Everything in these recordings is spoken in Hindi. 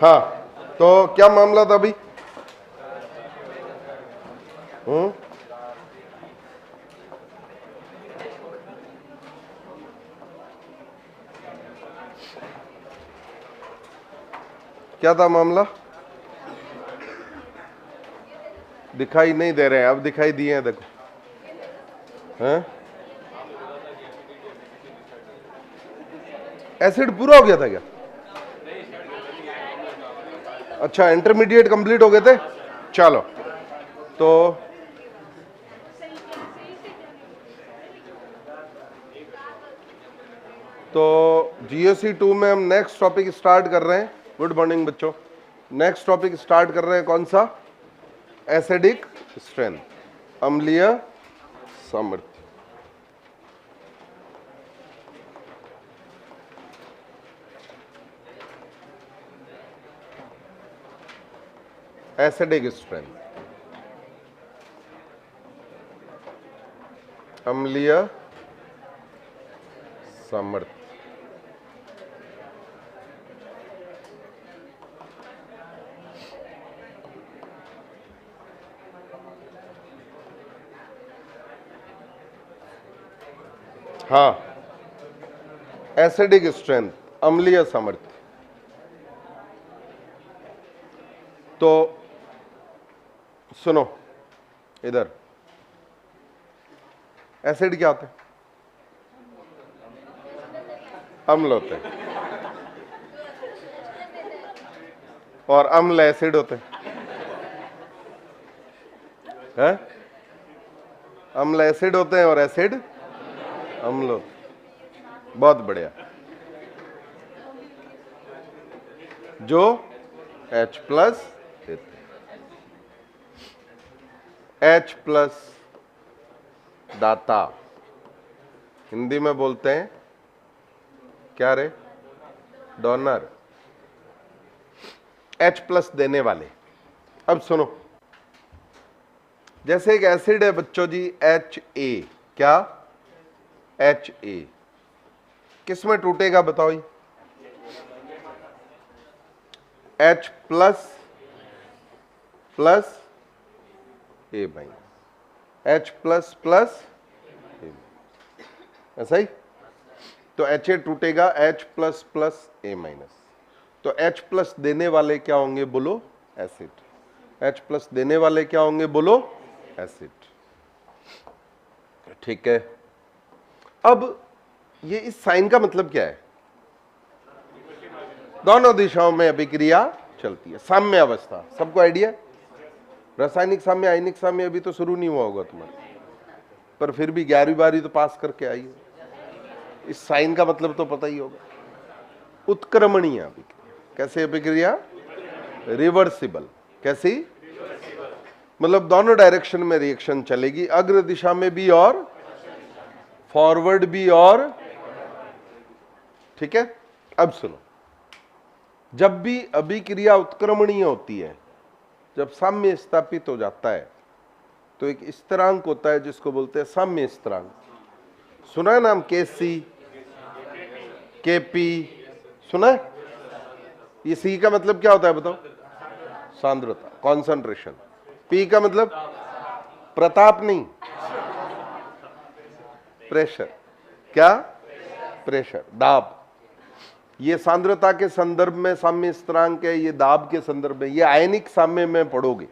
हाँ, तो क्या मामला था अभी? क्या था मामला? दिखाई नहीं दे रहे हैं, अब दिखाई दिए हैं, देखो। हैं? एसिड पूरा हो गया था क्या? अच्छा, इंटरमीडिएट कंप्लीट हो गए थे। चलो, तो जीओसी 2 में हम नेक्स्ट टॉपिक स्टार्ट कर रहे हैं। गुड मॉर्निंग बच्चों। नेक्स्ट टॉपिक स्टार्ट कर रहे हैं, कौन सा? एसिडिक स्ट्रेंथ, अम्लीय सामर्थ्य। एसिडिक स्ट्रेंथ, अम्लीय सामर्थ्य। हाँ, एसिडिक स्ट्रेंथ, अम्लीय सामर्थ्य। तो सुनो इधर, एसिड क्या होते हैं? अम्ल होते हैं, और अम्ल एसिड होते हैं। अम्ल एसिड होते हैं और एसिड अम्ल होते हैं। बहुत बढ़िया। जो H प्लस देते हैं, H प्लस दाता, हिंदी में बोलते हैं क्या रे? डोनर। H प्लस देने वाले। अब सुनो, जैसे एक एसिड है बच्चों जी, HA, क्या? HA किस में टूटेगा बताओ? H plus plus A minus, H plus plus A, ऐसा ही। तो HA टूटेगा H plus plus A minus. तो H प्लस देने वाले क्या होंगे बोलो? एसिड। H प्लस देने वाले क्या होंगे बोलो? एसिड। ठीक है। अब ये इस साइन का मतलब क्या है? दोनों दिशाओं में अभिक्रिया चलती है, साम्य अवस्था। सबको आइडिया? रासायनिक साम्य, आयनिक साम्य अभी तो शुरू नहीं हुआ होगा तुम्हारा, पर फिर भी 11वीं 12वीं तो पास करके आई हो। इस साइन का मतलब तो पता ही होगा। उत्क्रमणीय अभिक्रिया। कैसे अभिक्रिया? रिवर्सिबल। कैसी? मतलब दोनों डायरेक्शन में रिएक्शन चलेगी, अग्र दिशा में भी और फॉरवर्ड भी और। ठीक है। अब सुनो, जब भी अभिक्रिया उत्क्रमणीय होती है, जब साम्य स्थापित हो जाता है, तो एक स्थिरांक होता है जिसको बोलते हैं साम्य स्थिरांक। सुना है नाम? केसी, केपी, सुना है? ये सी का मतलब क्या होता है बताओ? सांद्रता, कॉन्सेंट्रेशन। पी का मतलब प्रताप नहीं, प्रेशर। क्या? प्रेशर, दाब। ये सांद्रता के संदर्भ में साम्य स्थिरांक है, ये दाब के संदर्भ में। ये आयनिक साम्य में पढ़ोगे,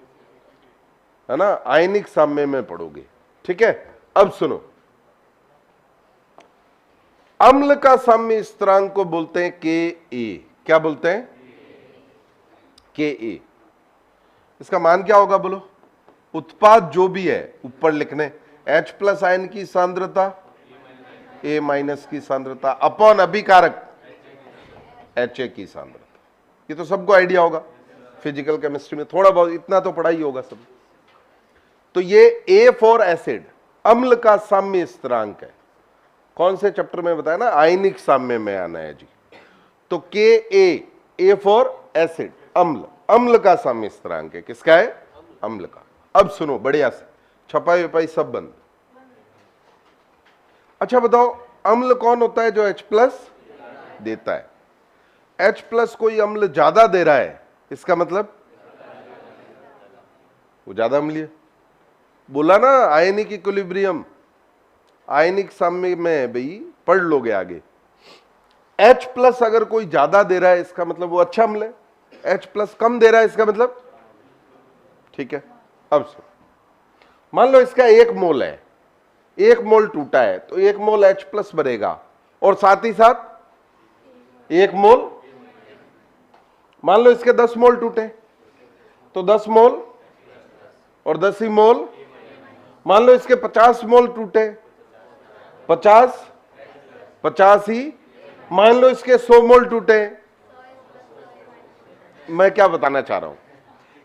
है ना? आयनिक साम्य में पढ़ोगे। ठीक है। अब सुनो, अम्ल का साम्य स्थिरांक को बोलते हैं के ए। क्या बोलते हैं? के ए। इसका मान क्या होगा बोलो? उत्पाद जो भी है ऊपर लिखने, H प्लस आयन की सांद्रता, A माइनस की सांद्रता अपॉन अभिकारक HA की सांद्रता। ये तो सबको आइडिया होगा, फिजिकल केमिस्ट्री में थोड़ा बहुत इतना तो पढ़ा ही होगा सब। तो ये A फॉर एसिड, अम्ल का साम्य स्थिरांक है। कौन से चैप्टर में बताया ना? आयनिक साम्य में आना है जी। तो Ka, A फॉर एसिड, अम्ल, अम्ल का साम्य स्थिरांक है। किसका है? अम्ल का। अब सुनो बढ़िया से, छपाई वपाई सब बंद। अच्छा बताओ, अम्ल कौन होता है जो H प्लस देता है? H प्लस कोई अम्ल ज्यादा दे रहा है, इसका मतलब वो ज्यादा अम्लीय। बोला ना आयनिक इक्विलिब्रियम, आयनिक साम्य में भाई पढ़ लोगे आगे। H प्लस अगर कोई ज्यादा दे रहा है इसका मतलब वो अच्छा अम्ल है, H प्लस कम दे रहा है इसका मतलब ठीक है। अब सुन, मान लो इसका 1 मोल है, 1 मोल टूटा है तो 1 मोल H प्लस बनेगा और साथ ही साथ 1 मोल, मान लो इसके 10 मोल टूटे तो 10 मोल और 10 ही मोल। मान लो इसके 50 मोल टूटे, 50 ही। मान लो इसके 100 मोल टूटे। मैं क्या बताना चाह रहा हूं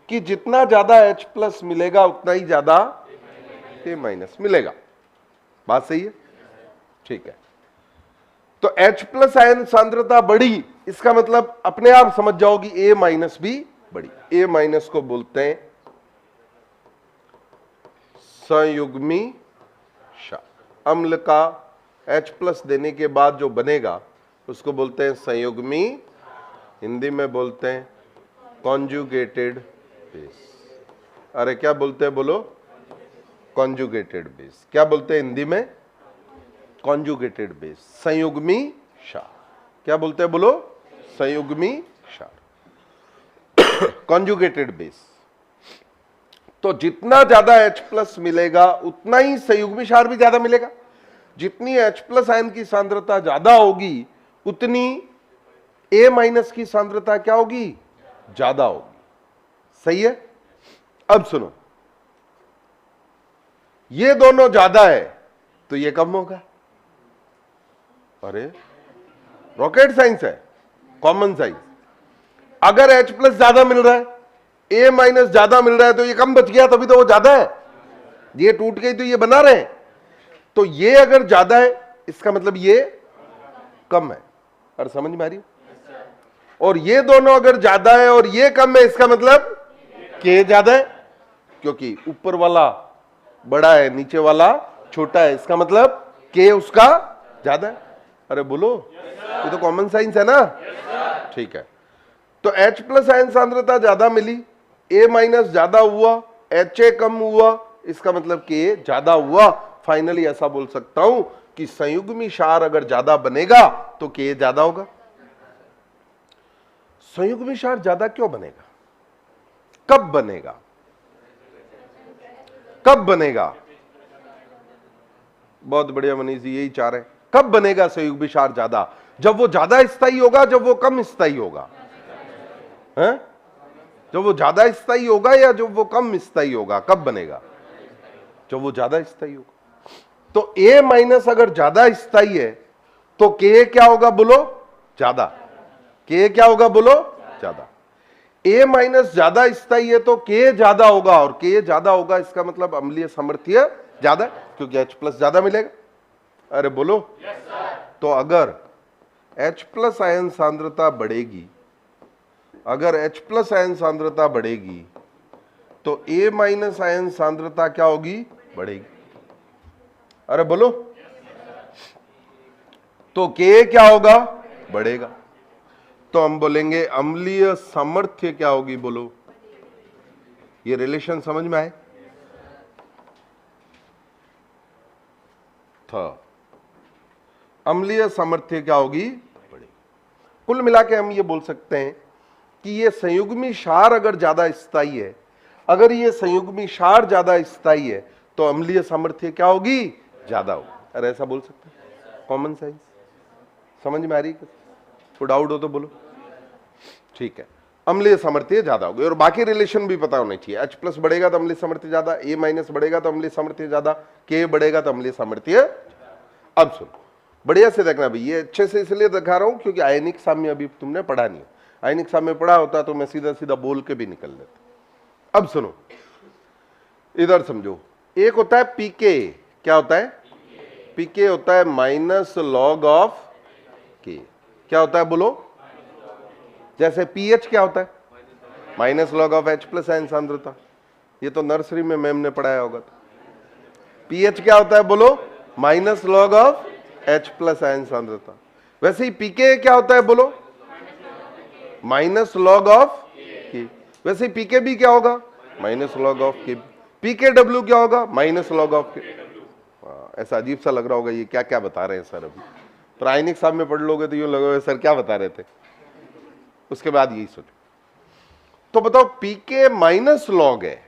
कि जितना ज्यादा H प्लस मिलेगा उतना ही ज्यादा A माइनस मिलेगा। बात सही है? ठीक है। तो H प्लस आयन सांद्रता बढ़ी, इसका मतलब अपने आप समझ जाओगी A माइनस भी बढ़ी। A माइनस को बोलते हैं संयुग्मी क्षार। अम्ल का H प्लस देने के बाद जो बनेगा उसको बोलते हैं संयुग्मी, हिंदी में बोलते हैं कॉन्जुगेटेड बेस। अरे क्या बोलते हैं बोलो? Conjugated base. क्या बोलते हैं हिंदी में? कॉन्जुगेटेड बेस, संयुग्मी क्षार। क्या बोलते हैं बोलो? संयुग्मी क्षार, कॉन्जुगेटेड बेस। तो जितना ज्यादा H प्लस मिलेगा उतना ही संयुग्मी क्षार भी ज्यादा मिलेगा। जितनी H प्लस आयन की सांद्रता ज्यादा होगी उतनी A माइनस की सांद्रता क्या होगी? ज्यादा होगी। सही है? अब सुनो, ये दोनों ज्यादा है तो ये कम होगा। अरे रॉकेट साइंस है, कॉमन साइंस। अगर H प्लस ज्यादा मिल रहा है, A माइनस ज्यादा मिल रहा है तो ये कम बच गया, तभी तो वो ज्यादा है। ये टूट गई तो ये बना रहे हैं। तो ये अगर ज्यादा है इसका मतलब ये कम है। और समझ में आ रही? और ये दोनों अगर ज्यादा है और ये कम है इसका मतलब K ज्यादा है, क्योंकि ऊपर वाला बड़ा है नीचे वाला छोटा है, इसका मतलब K उसका ज्यादा है। अरे बोलो, ये तो कॉमन साइंस है ना? ठीक है। तो H प्लस आयन सांद्रता ज्यादा मिली, A माइनस ज्यादा हुआ, HA कम हुआ, इसका मतलब K ज्यादा हुआ। फाइनली ऐसा बोल सकता हूं कि संयुग्मी क्षार अगर ज्यादा बनेगा तो K ज्यादा होगा। संयुग्मी क्षार ज्यादा क्यों बनेगा? कब बनेगा? कब बनेगा? बहुत बढ़िया मनीष जी, यही चाह रहे हैं। कब बनेगा संयुग्मी क्षार ज्यादा? जब वो ज्यादा स्थायी होगा, जब वो कम स्थायी होगा? हैं? जब वो ज्यादा स्थायी होगा या जब वो कम स्थायी होगा? कब बनेगा? जब वो ज्यादा स्थायी होगा। तो A माइनस अगर ज्यादा स्थायी है तो K क्या होगा बोलो? ज्यादा। K क्या होगा बोलो? ज्यादा। A माइनस ज्यादा स्थायी है तो K ज्यादा होगा, और K ज्यादा होगा इसका मतलब अम्लीय सामर्थ्य ज्यादा, क्योंकि H प्लस ज्यादा मिलेगा। अरे बोलो। तो अगर H प्लस आयन सांद्रता बढ़ेगी, अगर H प्लस आयन सांद्रता बढ़ेगी तो A माइनस आयन सांद्रता क्या होगी? बढ़ेगी। अरे बोलो। तो K क्या होगा? बढ़ेगा। तो हम बोलेंगे अम्लीय सामर्थ्य क्या होगी बोलो? ये रिलेशन समझ में आए? था अम्लीय सामर्थ्य क्या होगी? बढ़ेगी। कुल मिला के हम ये बोल सकते हैं कि ये संयुग्मी क्षार अगर ज्यादा स्थायी है, अगर ये संयुग्मी क्षार ज्यादा स्थायी है तो अम्लीय सामर्थ्य क्या होगी? ज्यादा होगी। अरे ऐसा बोल सकते हैं, कॉमन सेंस। समझ में आ रही है? तो डाउट हो तो बोलो। ठीक है, अम्लीय सामर्थ्य ज्यादा होगी। और बाकी रिलेशन भी पता होने चाहिए। H प्लस बढ़ेगा तो अम्लीय सामर्थ्य ज्यादा, A माइनस बढ़ेगा तो अम्लीय सामर्थ्य ज्यादा, K बढ़ेगा तो अम्लीय सामर्थ्य। अब सुनो, बढ़िया से देखना भाई, ये अच्छे से इसलिए दिखा रहा हूं क्योंकि आयनिक साम्य अभी तुमने पढ़ा नहीं है। आयनिक साम्य पढ़ा होता तो मैं सीधा सीधा बोल के भी निकल लेता। अब सुनो, इधर समझो। एक होता है पीके। क्या होता है? पीके होता है माइनस लॉग ऑफ के। क्या होता है बोलो? जैसे पीएच क्या होता है? Minus log of H plus ion सांद्रता। ये तो नर्सरी में मैम ने पढ़ाया होगा। पीएच क्या होता है बोलो? Minus log of H plus ion सांद्रता। वैसे ही पीके क्या होता है बोलो? माइनस लॉग ऑफ के। वैसे पीके भी क्या होगा, माइनस लॉग ऑफ के। पीके डब्ल्यू क्या होगा, माइनस लॉग ऑफ के। ऐसा अजीब सा लग रहा होगा ये क्या क्या बता रहे हैं सर, अभी प्रायनिक साहब में पढ़ लोगे तो यूं लगोगे सर क्या बता रहे थे। उसके बाद यही सोचो, तो बताओ पीके माइनस लॉग है,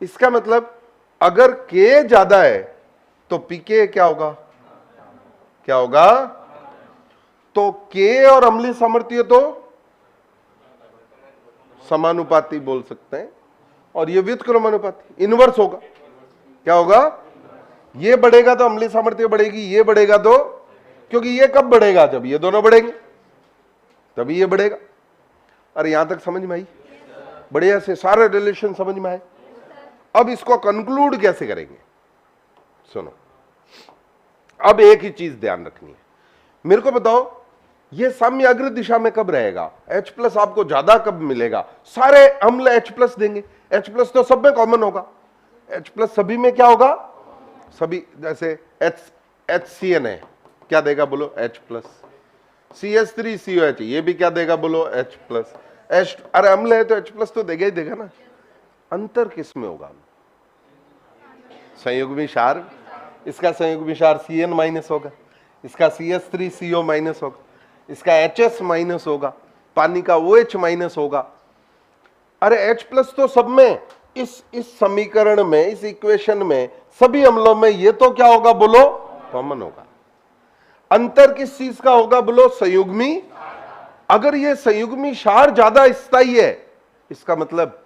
इसका मतलब अगर के ज्यादा है तो पीके क्या होगा, क्या होगा, तो के और अम्लीय सामर्थ्य तो समानुपाती बोल सकते हैं, और ये व्युत्क्रमानुपाती इनवर्स होगा। क्या होगा, ये बढ़ेगा तो अम्लीय सामर्थ्य बढ़ेगी, ये बढ़ेगा तो, क्योंकि ये कब बढ़ेगा, जब ये दोनों बढ़ेंगे तभी ये बढ़ेगा। अरे यहां तक समझ में आई, बढ़िया से सारे रिलेशन समझ में आए। अब इसको कंक्लूड कैसे करेंगे, सुनो। अब एक ही चीज ध्यान रखनी है, मेरे को बताओ ये साम्य अग्र दिशा में कब रहेगा, H प्लस आपको ज्यादा कब मिलेगा, सारे अम्ल H प्लस देंगे, H प्लस तो सब में कॉमन होगा, H प्लस सभी में क्या होगा, सभी, जैसे HCN है क्या देगा बोलो, H प्लस, CH3COH ये भी क्या देगा बोलो, H प्लस, अरे अम्ल है तो H प्लस तो देगा ही देगा ना। अंतर किस में होगा, संयुग्मी क्षार, इसका संयुग्मी क्षार CN माइनस होगा, इसका CH3CO माइनस होगा, इसका HS माइनस होगा, पानी का OH माइनस होगा। अरे H प्लस तो सब में, इस समीकरण में, इस इक्वेशन में सभी अम्लों में ये तो क्या होगा बोलो, कॉमन होगा। अंतर किस चीज का होगा बोलो, संयुग्मी। अगर ये संयुग्मी क्षार ज्यादा स्थायी है, इसका मतलब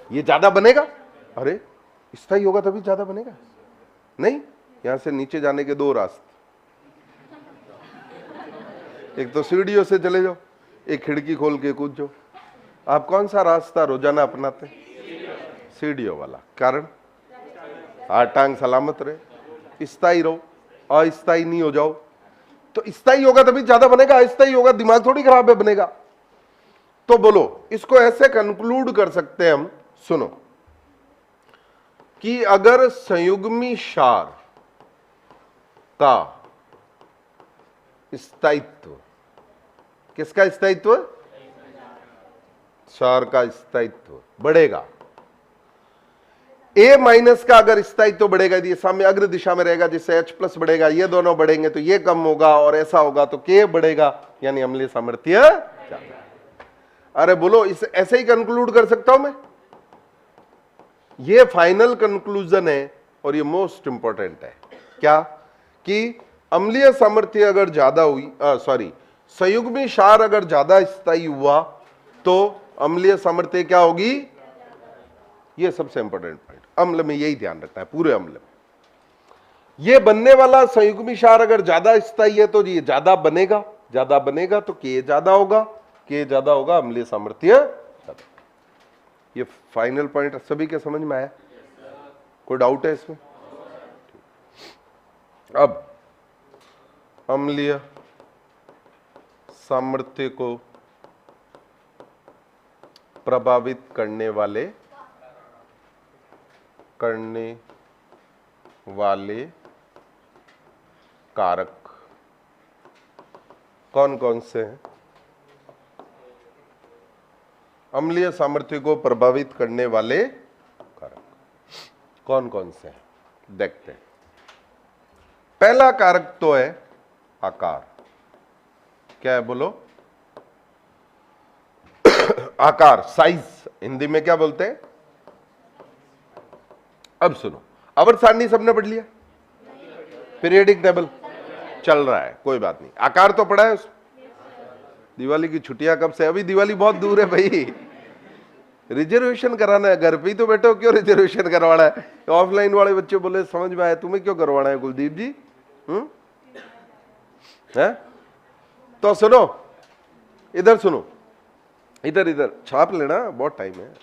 ये ज्यादा बनेगा। अरे स्थायी होगा तभी ज्यादा बनेगा, नहीं, यहां से नीचे जाने के दो रास्ते, एक तो सीढ़ियों से चले जाओ, एक खिड़की खोल के कूद जाओ। आप कौन सा रास्ता रोजाना अपनाते, सीढ़ियों वाला, कारण हाथ टांग सलामत रहे, स्थायी रहो, अस्थायी नहीं हो जाओ। तो स्थायी होगा तभी ज्यादा बनेगा, अस्थायी होगा दिमाग थोड़ी खराब है बनेगा। तो बोलो इसको ऐसे कंक्लूड कर सकते हैं हम, सुनो, कि अगर संयुग्मी क्षार का स्थायित्व, किसका स्थायित्व, क्षार का स्थायित्व बढ़ेगा, A माइनस का अगर स्थायित्व बढ़ेगा, ये साम्य अग्र दिशा में रहेगा, जिससे H प्लस बढ़ेगा, ये दोनों बढ़ेंगे तो ये कम होगा, और ऐसा होगा तो K बढ़ेगा, यानी अम्लीय सामर्थ्य ज्यादा। अरे बोलो इसे ऐसे ही कंक्लूड कर सकता हूं मैं, ये फाइनल कंक्लूजन है और ये मोस्ट इंपॉर्टेंट है। क्या, कि अम्लीय सामर्थ्य अगर ज्यादा हुई, सॉरी, संयुग्मी क्षार अगर ज्यादा स्थायी हुआ तो अम्लीय सामर्थ्य क्या होगी, ये सबसे इंपॉर्टेंट पॉइंट। अम्ल में यही ध्यान रखना है, पूरे अम्ल में ये बनने वाला संयुग्मी क्षार अगर ज्यादा स्थायी है तो ये ज्यादा बनेगा, ज्यादा बनेगा तो K ज्यादा होगा, K ज्यादा होगा, अम्लीय सामर्थ्य ज्यादा। ये फाइनल पॉइंट सभी के समझ में आया, कोई डाउट है इसमें? अब अम्लीय सामर्थ्य को प्रभावित करने वाले कारक कौन कौन से हैं? अम्लीय सामर्थ्य को प्रभावित करने वाले कारक कौन कौन से हैं, देखते हैं। पहला कारक तो है आकार। क्या है बोलो, आकार, साइज, हिंदी में क्या बोलते हैं। अब सुनो, आवर्त सारणी सबने पढ़ लिया, पीरियडिक टेबल चल रहा है, कोई बात नहीं। आकार तो पढ़ा है उसमें। दिवाली की छुट्टियां कब से, अभी दिवाली बहुत दूर है भाई, रिजर्वेशन कराना है, घर पे ही तो बैठो, क्यों रिजर्वेशन करवाना है। ऑफलाइन वाले बच्चे बोले समझ में आया, तुम्हें क्यों करवाना है कुलदीप जी, है? तो सुनो, इधर सुनो, इधर इधर छाप लेना, बहुत टाइम है,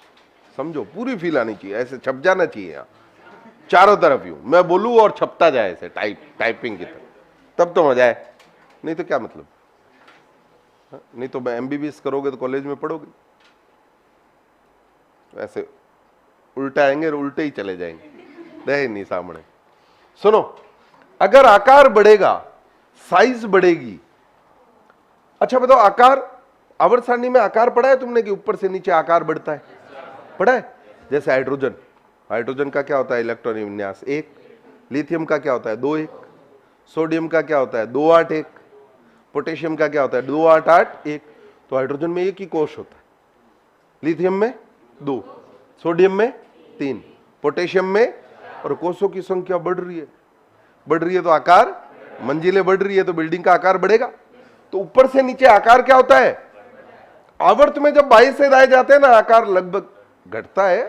समझो, पूरी फील आनी चाहिए, ऐसे छप जाना चाहिए यहाँ चारों तरफ, यूं मैं बोलूं और छपता जाए ऐसे टाइपिंग की तरह, तब तो मजा आए, नहीं तो क्या मतलब। नहीं तो MBBS करोगे तो कॉलेज में पढ़ोगे, ऐसे उल्टा आएंगे और उल्टे ही चले जाएंगे, रहे नहीं सामने। सुनो, अगर आकार बढ़ेगा, साइज बढ़ेगी, अच्छा बताओ, आकार आवर्त सारणी में आकार पढ़ा है तुमने कि ऊपर से नीचे आकार बढ़ता है? पढ़ा है। जैसे हाइड्रोजन, हाइड्रोजन का क्या होता है? इलेक्ट्रॉन विन्यास 1। लिथियम का क्या होता है? 2 1। सोडियम का क्या होता है? 2 8 1। पोटेशियम का क्या होता है? 2 8 8 1। तो हाइड्रोजन में एक ही कोश होता है, लिथियम में 2, सोडियम में 3, पोटेशियम में, और कोषों की संख्या बढ़ रही है तो आकार, मंजिलें बढ़ रही है तो बिल्डिंग का आकार बढ़ेगा। तो ऊपर से नीचे आकार क्या होता है? आवर्त में जब बाह्य से दाएं जाते हैं ना, आकार लगभग घटता है,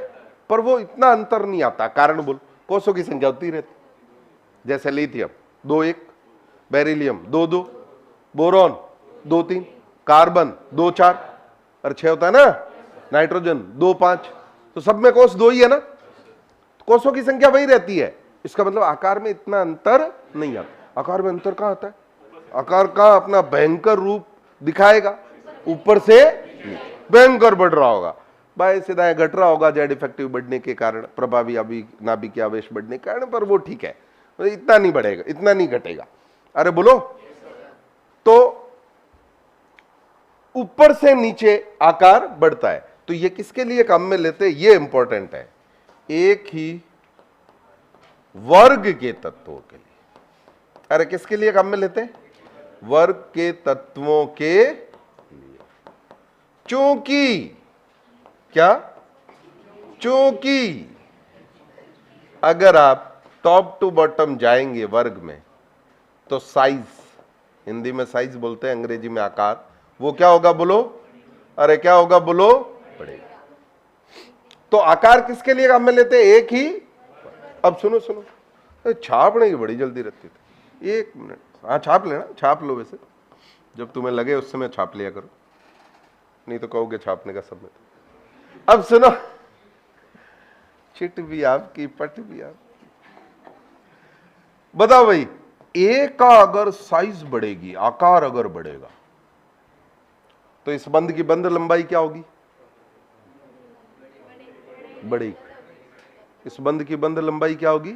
पर वो इतना अंतर नहीं आता। कारण बोल, कोषों की संख्या होती रहती। जैसे लिथियम 2 1, बेरिलियम 2 2, बोरॉन 2 3, कार्बन 2 4 और 6 होता है ना, नाइट्रोजन 2 5। तो सब में कोष 2 ही है ना, कोषों की संख्या वही रहती है। इसका मतलब आकार में इतना अंतर नहीं आता। आकार में अंतर कहां आता है? आकार का अपना भयंकर रूप दिखाएगा, ऊपर से भयंकर बढ़ रहा होगा, बाएं से दाएं घट रहा होगा, जेड इफेक्टिव बढ़ने के कारण, प्रभावी नाभिकीय आवेश बढ़ने के कारण, पर वो ठीक है, इतना नहीं बढ़ेगा, इतना नहीं घटेगा। अरे बोलो, तो ऊपर से नीचे आकार बढ़ता है। तो ये किसके लिए काम में लेते हैं? ये इंपॉर्टेंट है, एक ही वर्ग के तत्वों के लिए। अरे किसके लिए काम में लेते हैं? वर्ग के तत्वों के लिए। चूंकि क्या? चूंकि अगर आप टॉप टू बॉटम जाएंगे वर्ग में, तो साइज, हिंदी में साइज बोलते हैं, अंग्रेजी में आकार, वो क्या होगा बोलो? अरे क्या होगा बोलो? बढ़ेगा। तो आकार किसके लिए काम में लेते हैं? एक ही। अब सुनो सुनो, छापने की बड़ी जल्दी रहती थी। 1 मिनट, हाँ छाप लेना, छाप लो, वैसे जब तुम्हें लगे उस समय छाप लिया करो, नहीं तो कहोगे छापने का समय। अब सुनो, चिट भी आपकी, पट भी आपकी। बताओ भाई, ए का अगर साइज बढ़ेगी, आकार अगर बढ़ेगा, तो इस बंध की बंध लंबाई क्या होगी? बढ़ेगी। इस बंध की बंध लंबाई क्या होगी?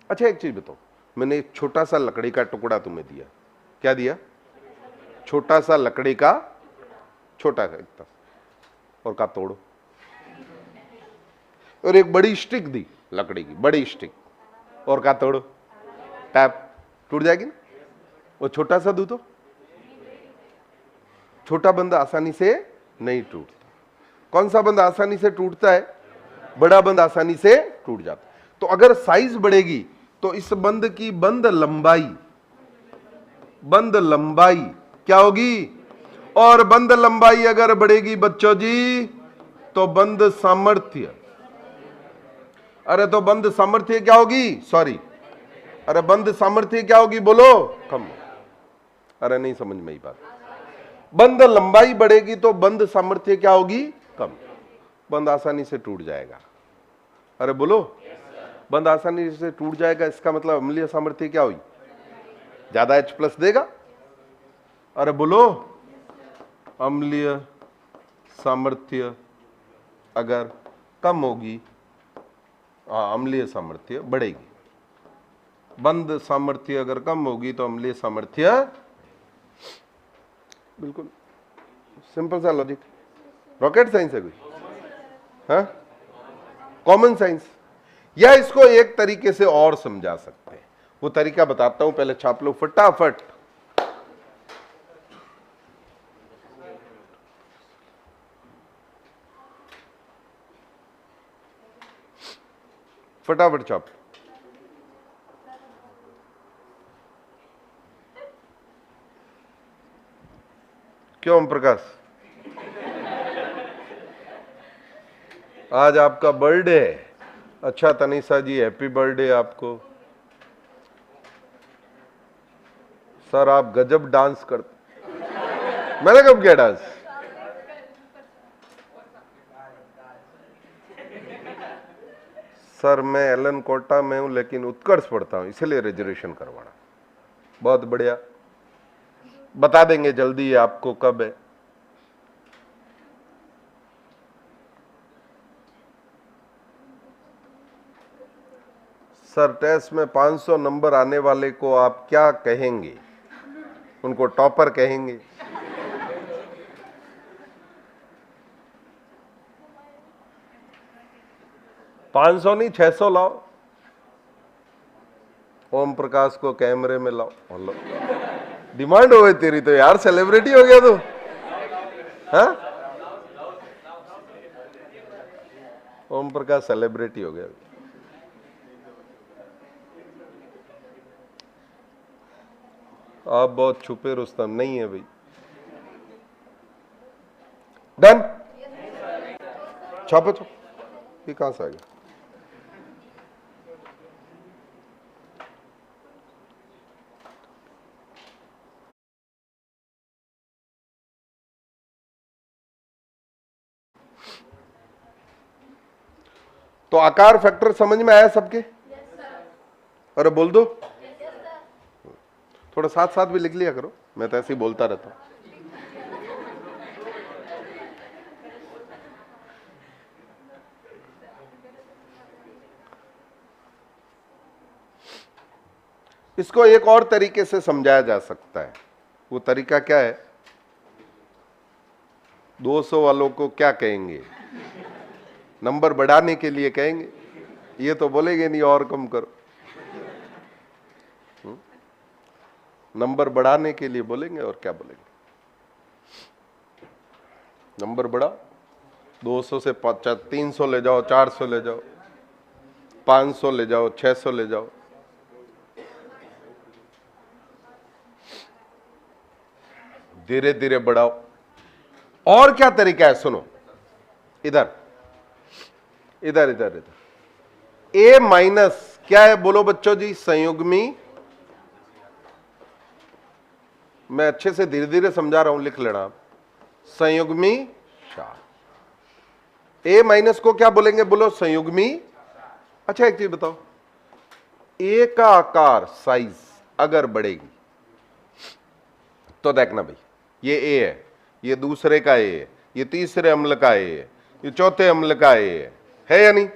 अच्छा एक चीज बताओ, मैंने एक छोटा सा लकड़ी का टुकड़ा तुम्हें दिया, क्या दिया? छोटा सा लकड़ी का, छोटा सा इतना, और का तोड़ो। और एक बड़ी स्टिक दी, लकड़ी की बड़ी स्टिक, और का तोड़ो, टैप, टूट जाएगी ना? वो छोटा सा दू तो छोटा बंद आसानी से नहीं टूटता। कौन सा बंद आसानी से टूटता है? बड़ा बंद आसानी से टूट जाता है। तो अगर साइज बढ़ेगी तो इस बंद की बंद लंबाई क्या होगी? और बंद लंबाई अगर बढ़ेगी बच्चों जी, तो बंद सामर्थ्य, अरे तो बंद सामर्थ्य क्या होगी? सॉरी, अरे बंद सामर्थ्य क्या होगी बोलो? कम। अरे नहीं समझ में ही बात। बंद लंबाई बढ़ेगी तो बंद सामर्थ्य क्या होगी? कम। बंद आसानी से टूट जाएगा। अरे बोलो, बंद आसानी से टूट जाएगा, इसका मतलब अम्लीय सामर्थ्य क्या हुई? ज्यादा H+ देगा। अरे बोलो, अम्लीय सामर्थ्य अगर कम होगी, अम्लीय सामर्थ्य बढ़ेगी। बंद सामर्थ्य अगर कम होगी तो अम्लीय सामर्थ्य, बिल्कुल सिंपल सा लॉजिक, रॉकेट साइंस है कोई? हाँ, कॉमन साइंस। या इसको एक तरीके से और समझा सकते हैं, वो तरीका बताता हूं, पहले छाप लो फटाफट। फटाफट छाप। क्यों ओम प्रकाश, आज आपका बर्थडे है? अच्छा तनीषा जी, हैप्पी बर्थडे आपको। सर आप गजब डांस करते। मैंने कब किया डांस? सर मैं एलन कोटा में हूं, लेकिन उत्कर्ष पढ़ता हूं, इसलिए रिजर्वेशन करवाना। बहुत बढ़िया, बता देंगे जल्दी है आपको कब है। सर टेस्ट में 500 नंबर आने वाले को आप क्या कहेंगे? उनको टॉपर कहेंगे? 500 नहीं 600 लाओ, ओम प्रकाश को कैमरे में लाओ। लो डिमांड हो गई तेरी तो यार, सेलिब्रिटी हो गया तू। हाँ ओम प्रकाश सेलिब्रिटी हो गया। आप बहुत छुपे रुस्तम नहीं है भाई। डन, छापो छापो, ये कहां से आ गया? तो आकार फैक्टर समझ में आया सबके? अरे बोल दो। थोड़ा साथ साथ भी लिख लिया करो, मैं तो ऐसे ही बोलता रहता हूं। इसको एक और तरीके से समझाया जा सकता है। वो तरीका क्या है? 200 वालों को क्या कहेंगे? नंबर बढ़ाने के लिए कहेंगे, ये तो बोलेंगे नहीं और कम करो। नंबर बढ़ाने के लिए बोलेंगे और क्या बोलेंगे? नंबर बढ़ाओ, 200 से 300 ले जाओ, 400 ले जाओ, 500 ले जाओ, 600 ले जाओ। धीरे धीरे बढ़ाओ। और क्या तरीका है? सुनो, इधर इधर इधर इधर। ए माइनस क्या है बोलो बच्चों जी? संयुग्मी। मैं अच्छे से धीरे धीरे समझा रहा हूं, लिख लेना आप। संयुग्मी शार। ए माइनस को क्या बोलेंगे बोलो? संयुग्मी। अच्छा एक चीज बताओ, ए का आकार साइज अगर बढ़ेगी तो देखना भाई, ये ए है, ये दूसरे का ए है, ये तीसरे अम्ल का ए है, ये चौथे अम्ल का ए है या नहीं?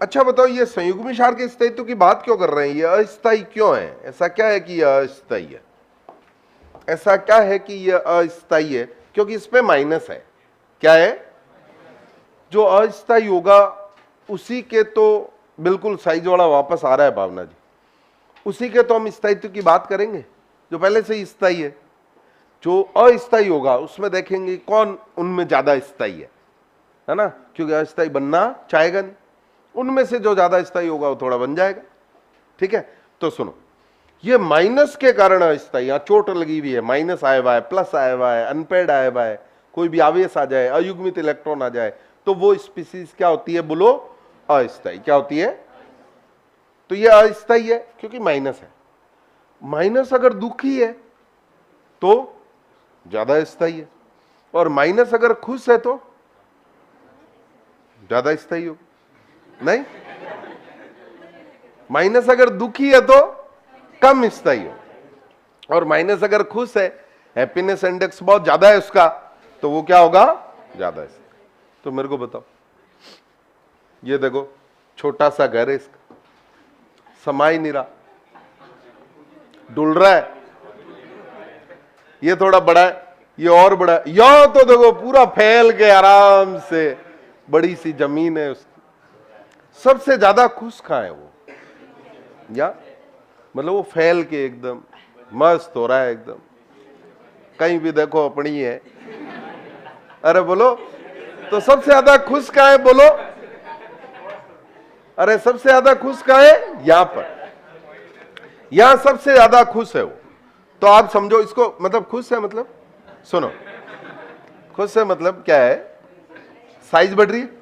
अच्छा बताओ, ये संयुग्मी क्षार के स्थायित्व की बात क्यों कर रहे हैं? ये अस्थायी क्यों है? ऐसा क्या है कि यह अस्थायी है? ऐसा क्या है कि यह अस्थायी है? क्योंकि इसमें माइनस है। क्या है? जो अस्थायी होगा उसी के तो बिल्कुल साइज वाला वापस आ रहा है भावना जी, उसी के तो हम स्थायित्व की बात करेंगे जो पहले से ही स्थायी है। जो अस्थायी होगा उसमें देखेंगे कौन उनमें ज्यादा स्थायी है ना? क्योंकि अस्थायी बनना चाहेगा नहीं, उनमें से जो ज्यादा स्थायी होगा वो थोड़ा बन जाएगा। ठीक है, तो सुनो, ये माइनस के कारण अस्थायी, यहां चोट लगी हुई है, माइनस आया हुआ है, प्लस आया हुआ है, अनपेड आया हुआ है, कोई भी आवेश आ जाए, अयुग्मित इलेक्ट्रॉन आ जाए, तो वो स्पीसीज क्या होती है बोलो? अस्थायी। क्या होती है? तो ये अस्थायी है क्योंकि माइनस है। माइनस अगर दुखी है तो ज्यादा स्थायी है, और माइनस अगर खुश है तो ज्यादा स्थायी हो नहीं? माइनस अगर दुखी है तो कम स्थायी हो, और माइनस अगर खुश है, हैप्पीनेस इंडेक्स बहुत ज्यादा है उसका, तो वो क्या होगा? ज्यादा स्थायी। तो मेरे को बताओ, ये देखो छोटा सा घर है, इसका समाई नहीं रहा, डुल रहा है। ये थोड़ा बड़ा है, ये और बड़ा है, यहां तो देखो पूरा फैल के आराम से, बड़ी सी जमीन है उसकी। सबसे ज्यादा खुश कहां है वो? या मतलब वो फैल के एकदम मस्त हो रहा है एकदम, कहीं भी देखो अपनी है। अरे बोलो, तो सबसे ज्यादा खुश कहां है बोलो? अरे सबसे ज्यादा खुश कहां है? यहां पर, यहां सबसे ज्यादा खुश है वो। तो आप समझो इसको, मतलब खुश है मतलब, सुनो, खुश है मतलब क्या है? साइज बढ़ रही है।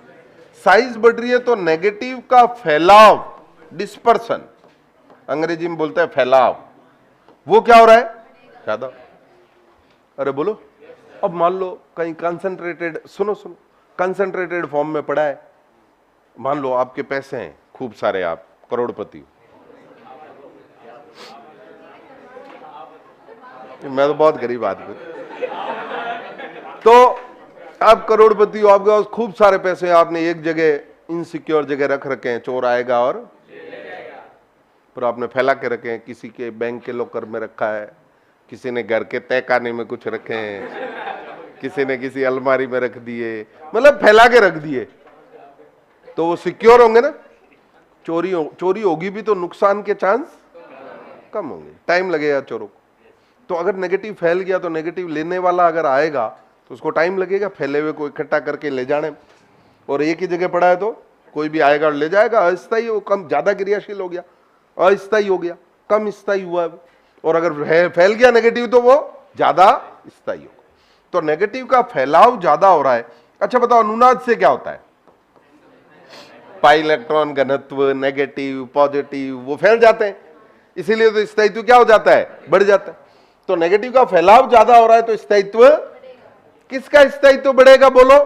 साइज बढ़ रही है तो नेगेटिव का फैलाव, डिस्पर्सन, अंग्रेजी में बोलते हैं फैलाव, वो क्या हो रहा है? ज्यादा। अरे बोलो, अब मान लो कहीं कंसंट्रेटेड, सुनो सुनो, कंसंट्रेटेड फॉर्म में पड़ा है। मान लो आपके पैसे हैं खूब सारे, आप करोड़पति हो। मैं तो बहुत गरीब आदमी, तो आप करोड़पति हो, आपके पास खूब सारे पैसे हैं, आपने एक जगह इनसिक्योर जगह रख रखे हैं, चोर आएगा और पर आपने फैला के रखे हैं। किसी के बैंक के लॉकर में रखा है, किसी ने घर के तहखाने में कुछ रखे हैं, किसी ने किसी अलमारी में रख दिए, मतलब फैला के रख दिए। तो वो सिक्योर होंगे ना। चोरी होगी भी तो नुकसान के चांस कम होंगे, टाइम लगेगा चोरों को। तो अगर नेगेटिव फैल गया तो नेगेटिव लेने वाला अगर आएगा तो उसको टाइम लगेगा फैले हुए को इकट्ठा करके ले जाने। और एक ही जगह पड़ा है तो कोई भी आएगा और ले जाएगा। अस्थायी वो कम, ज्यादा क्रियाशील हो गया, अस्थायी हो गया, कम स्थायी हुआ। और अगर फैल गया नेगेटिव तो वो ज्यादा स्थायी होगा। तो नेगेटिव का फैलाव ज्यादा हो रहा है। अच्छा बताओ, अनुनाद से क्या होता है? पाई इलेक्ट्रॉन घनत्व, नेगेटिव पॉजिटिव वो फैल जाते हैं, इसीलिए तो स्थायित्व क्या हो जाता है? बढ़ जाता है। तो नेगेटिव का फैलाव ज्यादा हो रहा है तो स्थायित्व, किसका स्थायित्व बढ़ेगा? बोलो,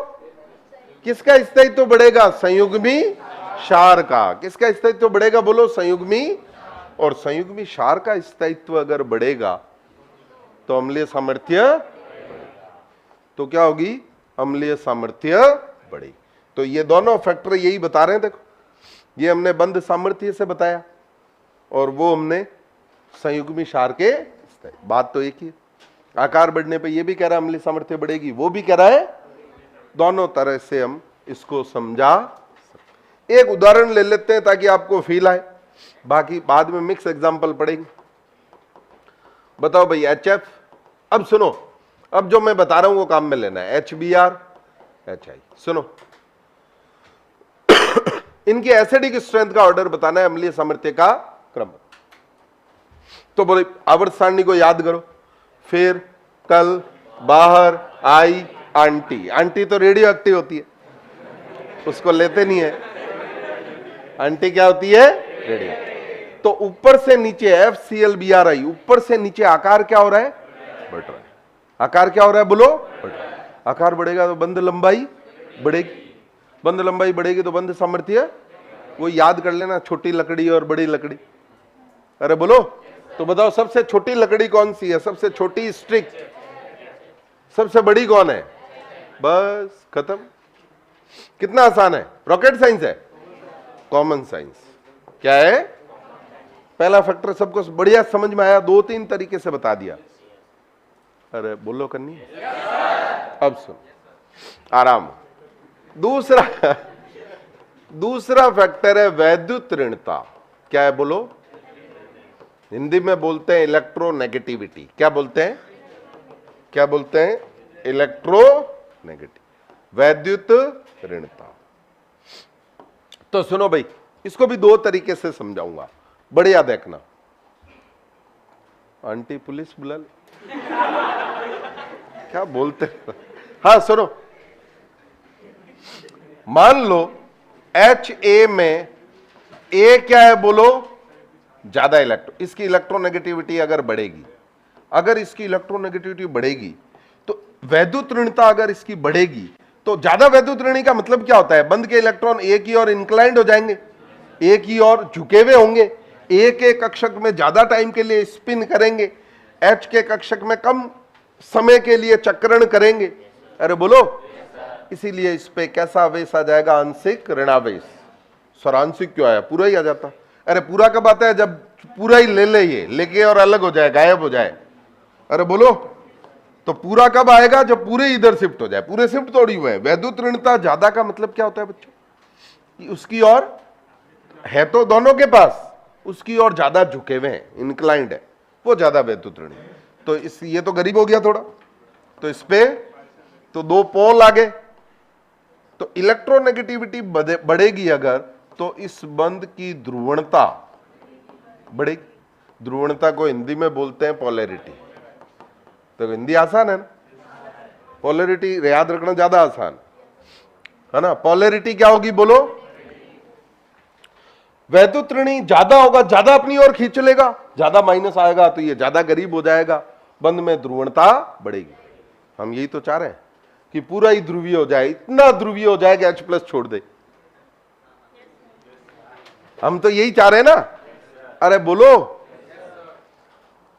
किसका स्थायित्व बढ़ेगा? संयुग्मी क्षार का। किसका स्थायित्व बढ़ेगा? बोलो, संयुग्मी। और संयुग्मी क्षार का स्थायित्व अगर बढ़ेगा तो अम्लीय सामर्थ्य, तो क्या होगी? अम्लीय सामर्थ्य बढ़ेगी। तो ये दोनों फैक्टर यही बता रहे हैं। देखो, ये हमने बंध सामर्थ्य से बताया और वो हमने संयुग्मी क्षार के, बात तो एक ही है। आकार बढ़ने पे ये भी कह रहा है अम्लीय सामर्थ्य बढ़ेगी, वो भी कह रहा है। दोनों तरह से हम इसको समझा सकते। एक उदाहरण ले लेते हैं ताकि आपको फील आए, बाकी बाद में मिक्स एग्जांपल पढ़ेंगे। बताओ भाई HF, अब सुनो, अब जो मैं बता रहा हूं वो काम में लेना है। HBr, HI, सुनो, इनकी एसिडिक स्ट्रेंथ का ऑर्डर बताना है, अम्लीय सामर्थ्य का क्रम। तो बोले आवर्त सारणी को याद करो, फिर कल, बाहर, आई, आंटी। आंटी तो रेडियो एक्टिव होती है, उसको लेते नहीं है। आंटी क्या होती है? रेडियो। तो ऊपर से नीचे FClBrI, ऊपर से नीचे आकार क्या हो रहा है? बढ़ रहा है। आकार क्या हो रहा है? बोलो, बढ़ रहा है। आकार बढ़ेगा तो बंध लंबाई बढ़ेगी, बंध लंबाई बढ़ेगी तो बंध सामर्थ्य, वो याद कर लेना, छोटी लकड़ी और बड़ी लकड़ी। अरे बोलो, तो बताओ सबसे छोटी लकड़ी कौन सी है? सबसे छोटी स्ट्रिक, सबसे बड़ी कौन है? बस खत्म। कितना आसान है, रॉकेट साइंस है, कॉमन साइंस। क्या है? पहला फैक्टर सबको बढ़िया समझ में आया, 2-3 तरीके से बता दिया। अरे बोलो कन्नी, अब सुन आराम। दूसरा फैक्टर है वैद्युत ऋणता। क्या है? बोलो, हिंदी में बोलते हैं इलेक्ट्रोनेगेटिविटी। क्या बोलते हैं? क्या बोलते हैं? इलेक्ट्रोनेगेटिव, वैद्युत ऋणता। तो सुनो भाई, इसको भी 2 तरीके से समझाऊंगा, बढ़िया देखना। आंटी पुलिस बुला ले, क्या बोलते? हाँ सुनो, मान लो HA में A क्या है? बोलो, ज्यादा इसकी इलेक्ट्रोनेगेटिविटी अगर बढ़ेगी, अगर इसकी इलेक्ट्रोनेगेटिविटी बढ़ेगी तो वैद्युत ऋणता अगर इसकी बढ़ेगी तो ज्यादा वैद्युत ऋणी का मतलब क्या होता है? बंध के इलेक्ट्रॉन A की ओर इंक्लाइंड हो जाएंगे, A की ओर झुके हुए होंगे, A के कक्षक में ज्यादा टाइम के लिए स्पिन करेंगे, H के कक्षक में कम समय के लिए चक्रण करेंगे। अरे बोलो, इसीलिए इस पे कैसा आवेश आ जाएगा? आंशिक ऋणावेश। स्वरांशिक क्यों आया? पूरा ही आ जाता। अरे पूरा कब आता है? जब पूरा ही ले ले, ये लेके और अलग हो जाए, गायब हो जाए। अरे बोलो, तो पूरा कब आएगा? जब पूरे इधर शिफ्ट हो जाए। पूरे शिफ्ट थोड़ी हुए हैं। वैद्युत ऋणता ज्यादा का मतलब क्या होता है बच्चों? उसकी ओर है तो दोनों के पास, उसकी ओर ज्यादा झुके हुए हैं, इंक्लाइंड है, वो ज्यादा वैद्युत ऋणी। तो ये तो गरीब हो गया थोड़ा, तो इस पे तो 2 पोल आ गए। तो इलेक्ट्रोनेगेटिविटी बढ़ेगी अगर, तो इस बंध की ध्रुवणता बढ़ेगी। ध्रुवणता को हिंदी में बोलते हैं पोलैरिटी। तो हिंदी आसान है ना, पोलैरिटी याद रखना ज्यादा आसान है ना। पोलैरिटी क्या होगी? बोलो, वैद्युत ऋणी ज्यादा होगा, ज्यादा अपनी ओर खींच लेगा, ज्यादा माइनस आएगा तो ये ज्यादा गरीब हो जाएगा, बंध में ध्रुवणता बढ़ेगी। हम यही तो चाह रहे हैं कि पूरा ही ध्रुवीय हो जाए, इतना ध्रुवीय हो जाए कि H+ छोड़ दे। हम तो यही चाह रहे हैं ना। अरे बोलो,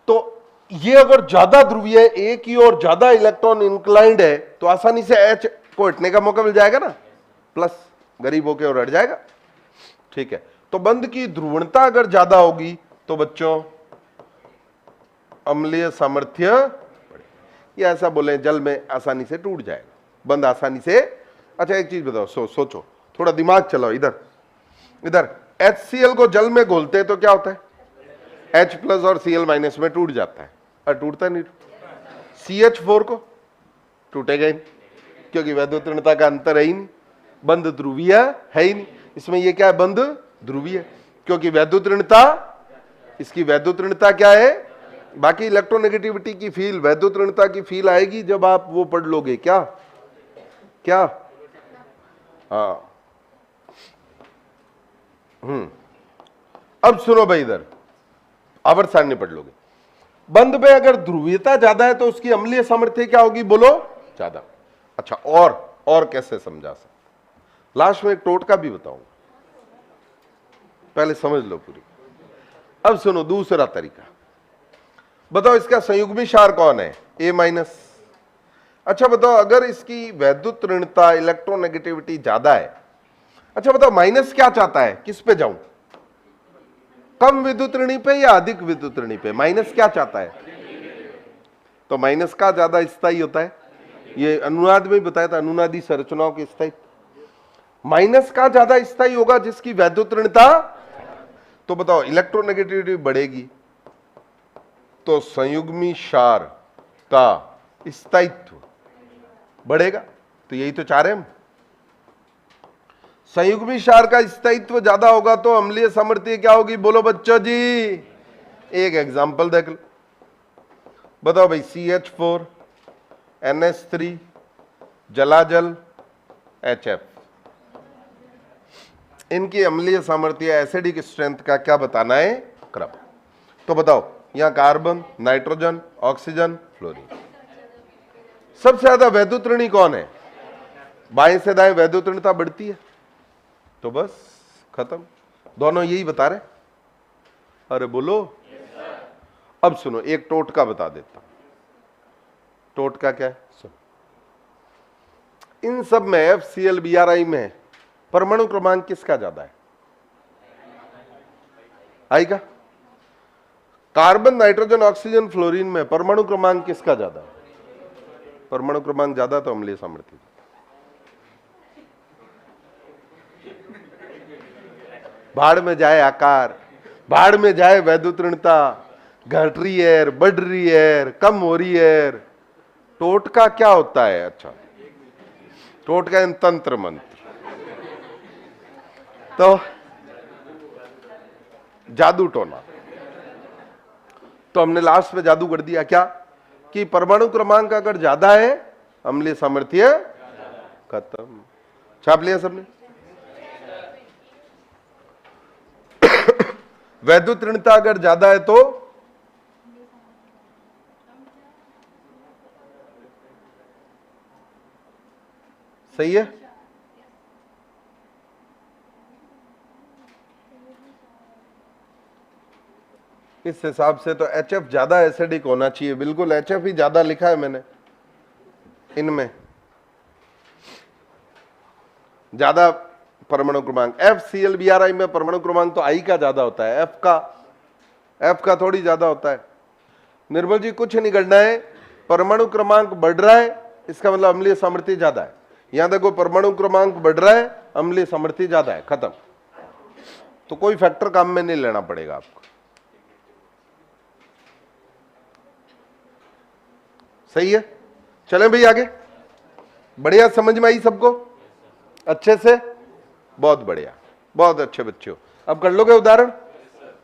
तो ये अगर ज्यादा ध्रुवीय है, A की ओर ज्यादा इलेक्ट्रॉन इंक्लाइंड है, तो आसानी से H को हटने का मौका मिल जाएगा ना, प्लस गरीब होके और हट जाएगा। ठीक है, तो बंध की ध्रुवणता अगर ज्यादा होगी तो बच्चों अम्लीय सामर्थ्य, या ऐसा बोले जल में आसानी से टूट जाएगा, बंध आसानी से। अच्छा एक चीज बताओ, सोचो, थोड़ा दिमाग चलाओ इधर इधर। HCl को जल में घोलते हैं तो क्या होता है? H प्लस और Cl माइनस में टूट जाता है, और टूटता नहीं। CH4 को टूटेगा ही नहीं, क्योंकि वैद्युत ऋणता का अंतर है ही नहीं, बंध ध्रुवीय है ही नहीं। इसमें ये क्या है? बंध ध्रुवीय, क्योंकि वैद्युत ऋणता, इसकी वैद्युत ऋणता क्या है? बाकी इलेक्ट्रोनेगेटिविटी की फील, वैद्युत ऋणता की फील आएगी जब आप वो पढ़ लोगे। क्या क्या? हाँ। अब सुनो भाई, इधर आवर्त सारणी पढ़ लोगे। बंध में अगर ध्रुवीयता ज्यादा है तो उसकी अम्लीय सामर्थ्य क्या होगी? बोलो, ज्यादा। अच्छा, और कैसे समझा सकते? लास्ट में एक टोटका भी बताऊंगा, पहले समझ लो पूरी। अब सुनो दूसरा तरीका, बताओ इसका संयुग्मी क्षार कौन है? A-। अच्छा बताओ, अगर इसकी वैद्युत ऋणता, इलेक्ट्रोनेगेटिविटी ज्यादा है, अच्छा बताओ माइनस क्या चाहता है? किस पे जाऊं, कम विद्युत ऋणी पे या अधिक विद्युत ऋणी पे? माइनस क्या चाहता है? तो माइनस का ज्यादा स्थायी होता है, ये अनुनाद में ही बताया था, अनुनादी संरचनाओं के स्थायी। माइनस का ज्यादा स्थायी होगा जिसकी वैद्युत ऋणता, तो बताओ इलेक्ट्रोनेगेटिविटी बढ़ेगी तो संयुग्मी क्षार का स्थायित्व बढ़ेगा। तो यही तो चाह रहे हम, संयुग्मी क्षार का स्थायित्व ज्यादा होगा तो अम्लीय सामर्थ्य क्या होगी? बोलो बच्चों जी, एक एग्जांपल देख लो। बताओ भाई, CH4 NH3 जलाजल HF, इनकी अम्लीय सामर्थ्य एसिडिक स्ट्रेंथ का क्या बताना है? क्रम। तो बताओ, यहां कार्बन, नाइट्रोजन, ऑक्सीजन, फ्लोरीन। सबसे ज्यादा वैद्युत ऋणी कौन है? बाएं से दाएं वैद्युत ऋणता बढ़ती है, तो बस खत्म। दोनों यही बता रहे। अरे बोलो। अब सुनो, एक टोटका बता देता हूं। टोटका क्या है? सुनो, इन सब में FCl BRI में परमाणु क्रमांक किसका ज्यादा है? आएगा। कार्बन, नाइट्रोजन, ऑक्सीजन, फ्लोरीन में परमाणु क्रमांक किसका ज्यादा है? परमाणु क्रमांक ज्यादा तो अम्लीय सामर्थ्य। भाड़ में जाए आकार, भाड़ में जाए वैद्युत ऋणता, घट रही है, बढ़ रही है, कम हो रही है। टोटका क्या होता है? अच्छा, टोटका इन तंत्र मंत्र। तो जादू टोना, तो हमने लास्ट में जादू कर दिया क्या? कि परमाणु क्रमांक अगर ज्यादा है, अम्लीय सामर्थ्य खत्म। छाप लिया सबने? वैद्युत ऋणता अगर ज्यादा है तो सही है। इस हिसाब से तो HF ज्यादा एसिडिक होना चाहिए, बिल्कुल HF ही ज्यादा लिखा है मैंने। इनमें ज्यादा परमाणु क्रमांक, FCl BRI में परमाणु क्रमांक तो I का ज्यादा होता है, F का थोड़ी ज्यादा होता है। निर्मल जी कुछ नहीं करना है, परमाणु क्रमांक बढ़ रहा है इसका मतलब अम्लीय सामर्थ्य ज्यादा है। यहां देखो, परमाणु क्रमांक बढ़ रहा है, अम्लीय सामर्थ्य ज्यादा है, खत्म। तो कोई फैक्टर काम में नहीं लेना पड़ेगा आपको। सही है? चलें भाई आगे। बढ़िया, समझ में आई सबको अच्छे से? बहुत बढ़िया, बहुत अच्छे बच्चे हो। अब कर लोगे उदाहरण?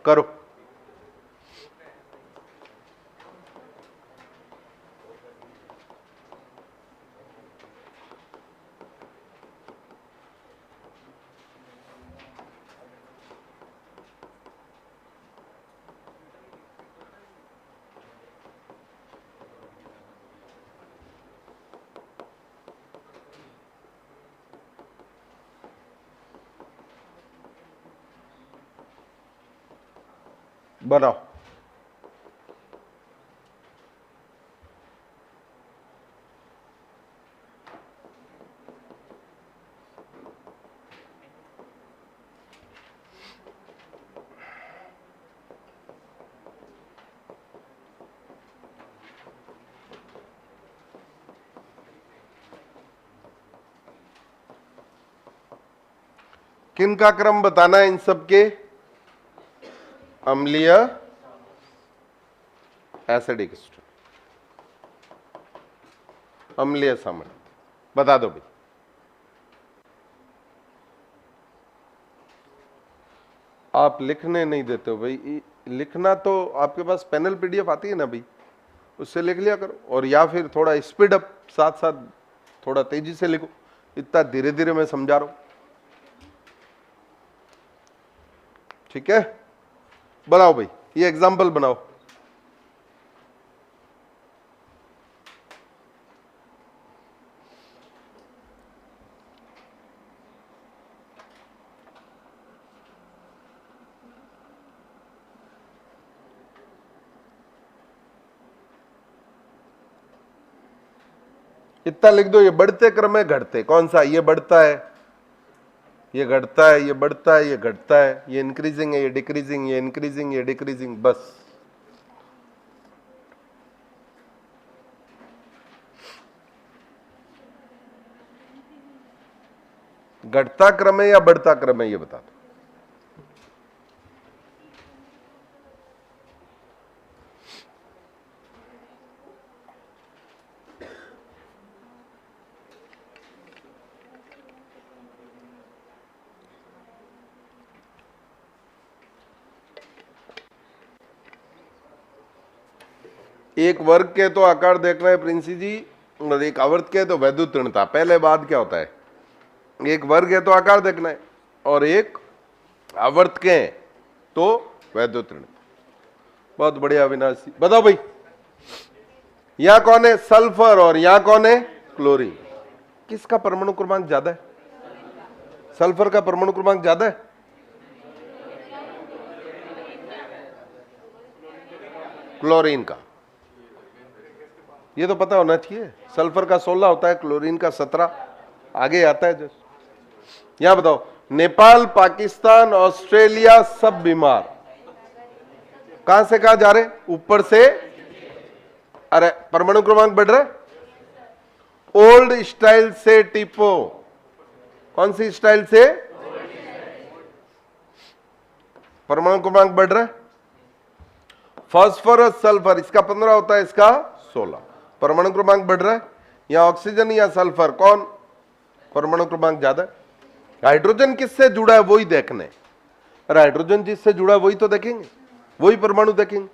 करो। बनाओ। किन का क्रम बताना है इन सब के? अम्लीय, एसिडिक स्ट्रीम, अम्लीय सामग्री, बता दो भाई। आप लिखने नहीं देते हो भाई। लिखना तो आपके पास पैनल पीडीएफ आती है ना भाई, उससे लिख लिया करो, और या फिर थोड़ा स्पीड अप, साथ साथ थोड़ा तेजी से लिखो। इतना धीरे धीरे मैं समझा रहा हूं, ठीक है? बनाओ भाई, ये एग्जाम्पल बनाओ। इतना लिख दो, ये बढ़ते क्रम है घटते, कौन सा? ये बढ़ता है, ये घटता है, ये बढ़ता है, ये घटता है, ये इंक्रीजिंग है, ये डिक्रीजिंग, ये इंक्रीजिंग, ये डिक्रीजिंग, बस। घटता क्रम है या बढ़ता क्रम है, ये बता दो। एक वर्ग के तो आकार देख रहे हैं प्रिंसी जी, और एक आवर्त के तो वैद्युत ऋणता। पहले बाद क्या होता है? एक वर्ग है तो आकार देखना है, और एक आवर्त के हैं तो वैद्युत ऋणता। बहुत बढ़िया अविनाशी, बताओ भाई, यहां कौन है? सल्फर, और यहां कौन है? क्लोरीन। किसका परमाणु क्रमांक ज्यादा है? सल्फर का परमाणु क्रमांक ज्यादा है? क्लोरीन का। ये तो पता होना चाहिए। सल्फर का 16 होता है, क्लोरीन का 17, आगे आता है। जैसे यहां बताओ, नेपाल, पाकिस्तान, ऑस्ट्रेलिया सब बीमार। कहां से कहां जा रहे? ऊपर से। अरे परमाणु क्रमांक बढ़ रहा है। ओल्ड स्टाइल से टिपो। कौन सी स्टाइल से? परमाणु क्रमांक बढ़ रहा है। फास्फोरस, सल्फर, इसका 15 होता है, इसका 16, परमाणु क्रमांक बढ़ रहा है। या ऑक्सीजन या सल्फर, कौन परमाणु क्रमांक ज्यादा है? हाइड्रोजन किससे जुड़ा है वही देखने। अरे हाइड्रोजन जिससे जुड़ा है वही तो देखेंगे, वही परमाणु देखेंगे।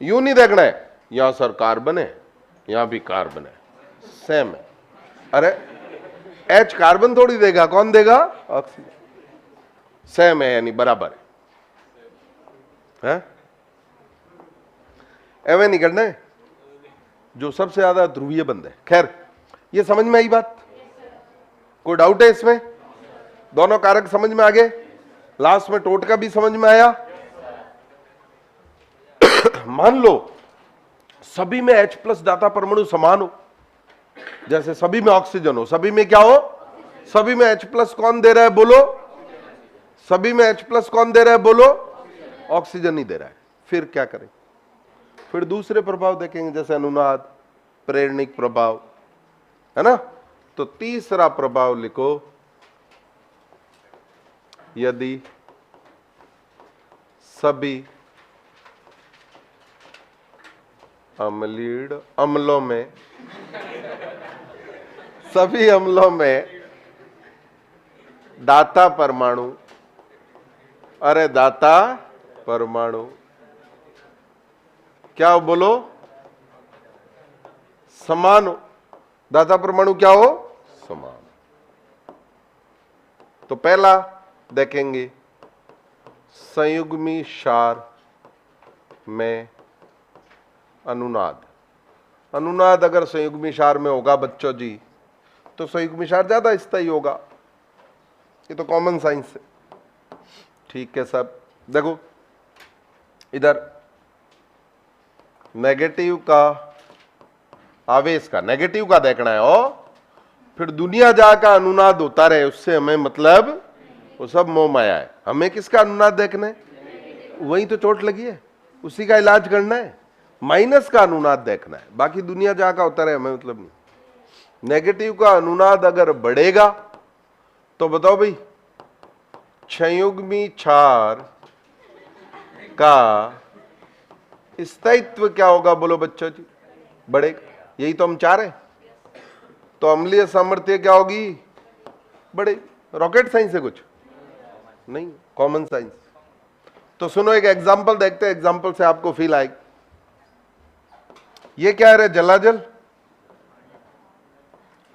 यूं नहीं देखना है यहां सर कार्बन है, यहां भी कार्बन है, सेम है। अरे H कार्बन थोड़ी देगा, कौन देगा? ऑक्सीजन। सेम है यानी बराबर है। एवं नहीं करना है जो सबसे ज्यादा ध्रुवीय बंद है। खैर, ये समझ में आई बात? कोई डाउट है इसमें? दोनों कारक समझ में आ गए? लास्ट में टोटका भी समझ में आया? मान लो सभी में H प्लस दाता परमाणु समान हो, जैसे सभी में ऑक्सीजन हो, सभी में क्या हो? सभी में H प्लस कौन दे रहा है बोलो? सभी में H प्लस कौन दे रहा है बोलो? ऑक्सीजन नहीं दे रहा है। फिर क्या करें? फिर दूसरे प्रभाव देखेंगे, जैसे अनुनाद, प्रेरणिक प्रभाव, है ना? तो तीसरा प्रभाव लिखो, यदि सभी अम्लीय अम्लों में, सभी अम्लों में दाता परमाणु, अरे दाता परमाणु क्या हो बोलो? समान हो। दाता परमाणु क्या हो? समान। तो पहला देखेंगे संयुग्मी क्षार में अनुनाद। अनुनाद अगर संयुग्मी क्षार में होगा बच्चों जी, तो संयुग्मी क्षार ज्यादा स्थायी होगा। ये तो कॉमन साइंस है। ठीक है साहब, देखो इधर नेगेटिव का, आवेश का, नेगेटिव का देखना है। और फिर दुनिया जहां का अनुनाद होता रहे, उससे हमें मतलब वो सब मोह माया है। हमें किसका अनुनाद देखना है? वही तो चोट लगी है, उसी का इलाज करना है। माइनस का अनुनाद देखना है, बाकी दुनिया जहां का होता रहे हमें मतलब नहीं। नेगेटिव का अनुनाद अगर बढ़ेगा तो बताओ भाई संयुग्मी क्षार का स्थायित्व क्या होगा बोलो बच्चों जी? बढ़ेगा। यही तो हम चाह रहे हैं। तो अम्लीय सामर्थ्य क्या होगी? बढ़ेगी। रॉकेट साइंस है कुछ नहीं, कॉमन साइंस। तो सुनो एक एग्जांपल देखते हैं, एग्जांपल से आपको फील आएगी। ये क्या है रे? जलाजल।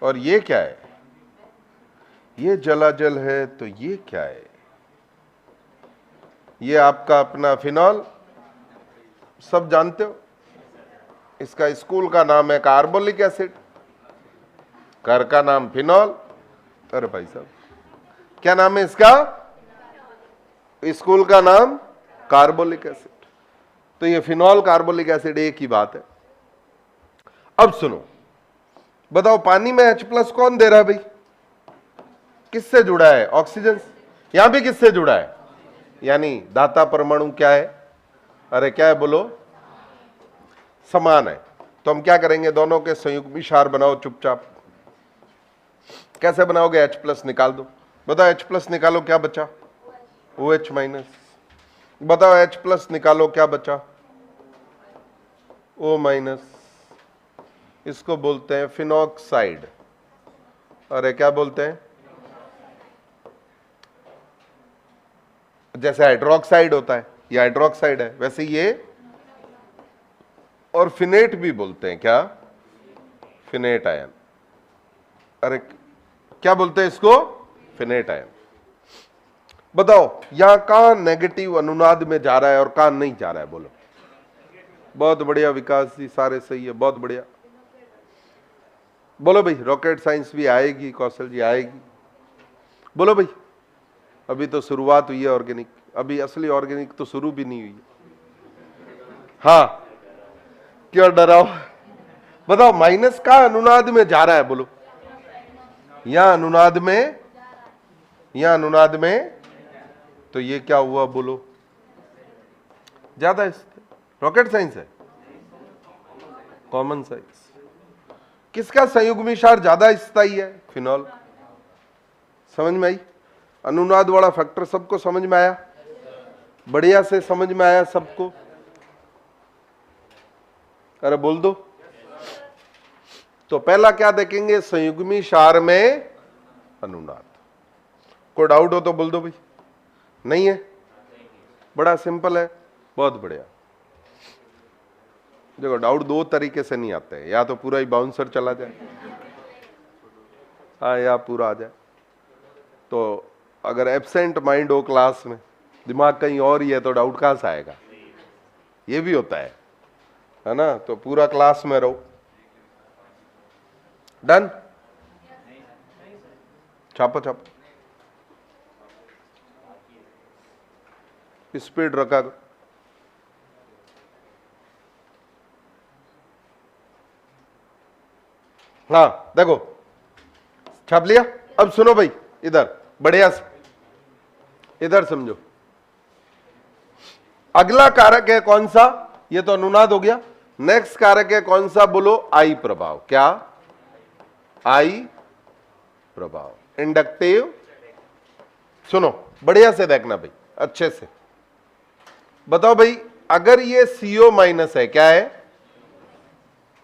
और ये क्या है? ये जलाजल है। तो ये क्या है? ये आपका अपना फिनॉल, सब जानते हो। इसका स्कूल का नाम है कार्बोलिक एसिड, घर का नाम फिनॉल। अरे भाई साहब, क्या नाम है इसका? स्कूल का नाम कार्बोलिक एसिड। तो ये फिनॉल कार्बोलिक एसिड एक ही बात है। अब सुनो, बताओ पानी में H+ कौन दे रहा है भाई? किससे जुड़ा है? ऑक्सीजन। यहां भी किससे जुड़ा है? यानी दाता परमाणु क्या है? अरे क्या है बोलो? समान है। तो हम क्या करेंगे? दोनों के संयुग्मी क्षार बनाओ चुपचाप। कैसे बनाओगे? H+ निकाल दो। बताओ H+ निकालो, क्या बचा? OH-। बताओ H+ निकालो, क्या बचा? O-। इसको बोलते हैं फिनॉक्साइड। अरे क्या बोलते हैं? जैसे हाइड्रोक्साइड होता है, ये हाइड्रोक्साइड है, वैसे ये। और फिनेट भी बोलते हैं, क्या? फिनेट आयन। अरे क्या बोलते हैं इसको? फिनेट आयन। बताओ यहां कहां नेगेटिव अनुनाद में जा रहा है और कहां नहीं जा रहा है? बोलो। बहुत बढ़िया विकास जी, सारे सही है, बहुत बढ़िया। बोलो भाई, रॉकेट साइंस भी आएगी, कौशल जी आएगी। बोलो भाई, अभी तो शुरुआत हुई है ऑर्गेनिक, अभी असली ऑर्गेनिक तो शुरू भी नहीं हुई है। हाँ, क्यों डराओ? बताओ माइनस का अनुनाद में जा रहा है? बोलो। यहां अनुनाद में, यहां अनुनाद में, तो ये क्या हुआ? बोलो। ज्यादा रॉकेट साइंस है, कॉमन साइंस। किसका संयुग्मी क्षार ज्यादा स्थायी है? फिनॉल। समझ में आई? अनुनाद वाला फैक्टर सबको समझ में आया? बढ़िया से समझ में आया सबको? अरे बोल दो। तो पहला क्या देखेंगे? संयुग्मी क्षार में अनुनाद। कोई डाउट हो तो बोल दो भाई। नहीं है? बड़ा सिंपल है, बहुत बढ़िया। देखो डाउट दो तरीके से नहीं आते हैं, या तो पूरा ही बाउंसर चला जाए, हाँ, या पूरा आ जाए। तो अगर एब्सेंट माइंड हो क्लास में, दिमाग कहीं और ही है, तो डाउट कहां से आएगा? ये भी होता है ना? तो पूरा क्लास में रहो। डन? छापो छापो, स्पीड रखा करो। हाँ देखो, छाप लिया। अब सुनो भाई, इधर बढ़िया से, इधर समझो। अगला कारक है कौन सा? ये तो अनुनाद हो गया। नेक्स्ट कारक है कौन सा? बोलो। आई प्रभाव। क्या? आई प्रभाव, इंडक्टिव। सुनो बढ़िया से देखना भाई, अच्छे से बताओ भाई। अगर ये CO- है, क्या है?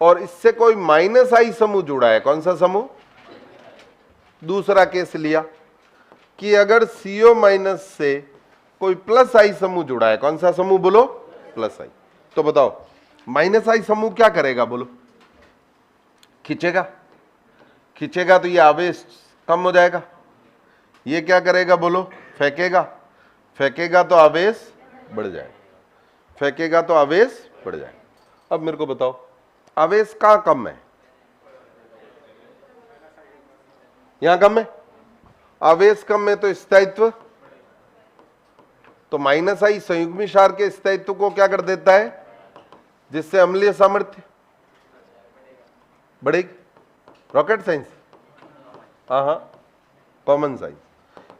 और इससे कोई -I समूह जुड़ा है, कौन सा समूह? दूसरा केस लिया कि अगर CO- से कोई +I समूह जुड़ा है, कौन सा समूह? बोलो। +I। तो बताओ -I समूह क्या करेगा? बोलो। खींचेगा। खींचेगा तो ये आवेश कम हो जाएगा। ये क्या करेगा? बोलो। फेंकेगा। फेंकेगा तो आवेश बढ़ जाएगा। फेंकेगा तो आवेश बढ़ जाएगा। अब मेरे को बताओ, आवेश कहां कम है? यहां कम है। आवेश कम है तो स्थायित्व, तो -I संयुग्मी क्षार के स्थायित्व को क्या कर देता है? जिससे अम्लीय सामर्थ्य बढ़ेगी। रॉकेट साइंस, हाँ, कॉमन साइंस।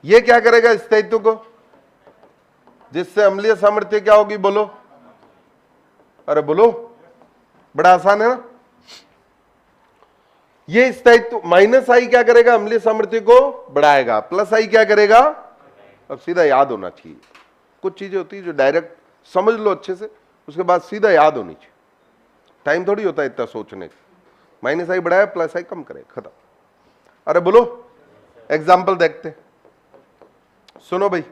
ये क्या करेगा? स्थायित्व को, जिससे अम्लीय सामर्थ्य क्या होगी? बोलो। अरे बोलो, बड़ा आसान है ना? ये स्थायित्व -I क्या करेगा? अम्लीय सामर्थ्य को बढ़ाएगा। +I क्या करेगा? अब सीधा याद होना चाहिए। कुछ चीजें होती है जो डायरेक्ट समझ लो अच्छे से, उसके बाद सीधा याद होनी चाहिए। टाइम थोड़ी होता है इतना सोचने का। माइनस आई बढ़ाया प्लस आई कम करे, खत्म। अरे बोलो, एग्जाम्पल देखते हैं। सुनो भाई,